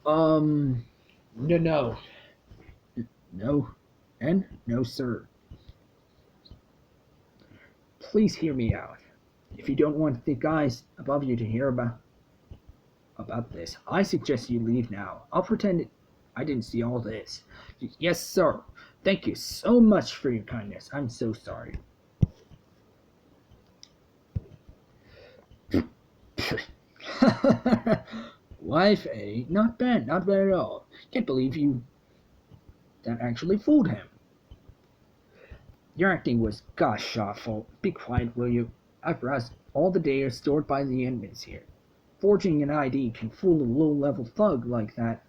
No. No, and no, sir. Please hear me out. If you don't want the guys above you to hear about this, I suggest you leave now. I'll pretend I didn't see all this. Yes, sir. Thank you so much for your kindness. I'm so sorry. Wife, eh? Not bad at all. Can't believe that actually fooled him. Your acting was gosh awful. Be quiet, will you? I've browsed all the data stored by the admins here. Forging an ID can fool a low-level thug like that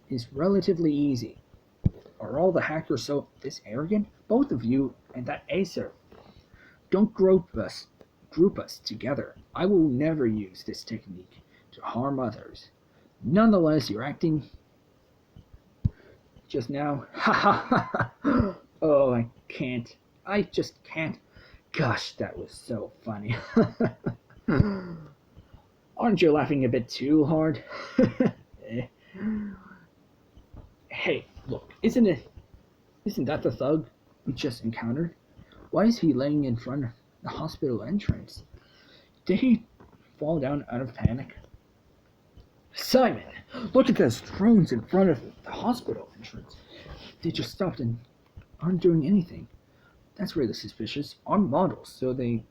is relatively easy. Are all the hackers so this arrogant? Both of you and that Acer. Don't group us together. I will never use this technique to harm others. Nonetheless, you're acting just now. Ha ha ha. Oh, I just can't. Gosh, that was so funny. Aren't you laughing a bit too hard? Hey, look, isn't that the thug we just encountered? Why is he laying in front of the hospital entrance? Did he fall down out of panic? Simon, look at those drones in front of the hospital entrance. They just stopped and aren't doing anything. That's really suspicious. Armed models, so they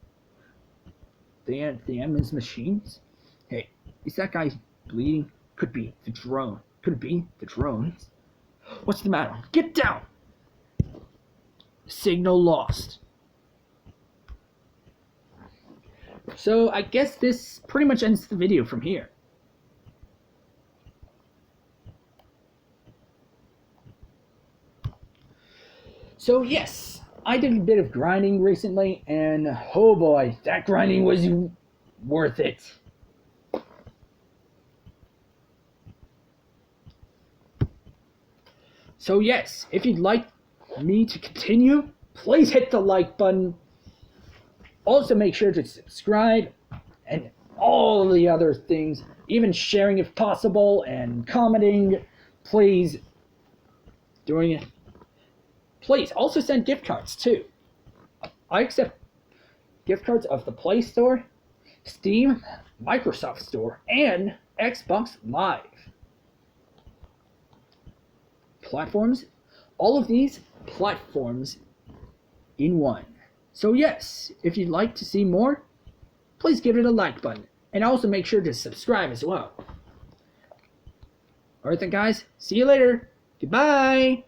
admins machines? Hey, is that guy bleeding? Could be the drone. Could it be the drones? What's the matter? Get down! Signal lost. So I guess this pretty much ends the video from here. So yes, I did a bit of grinding recently, and oh boy, that grinding was worth it. So yes, if you'd like me to continue, please hit the like button. Also make sure to subscribe and all the other things, even sharing if possible and commenting. Please doing it. Please also send gift cards too. I accept gift cards of the Play Store, Steam, Microsoft Store, and Xbox Live platforms. All of these platforms in one. So yes, if you'd like to see more, please give it a like button. And also make sure to subscribe as well. Alright then guys, see you later. Goodbye.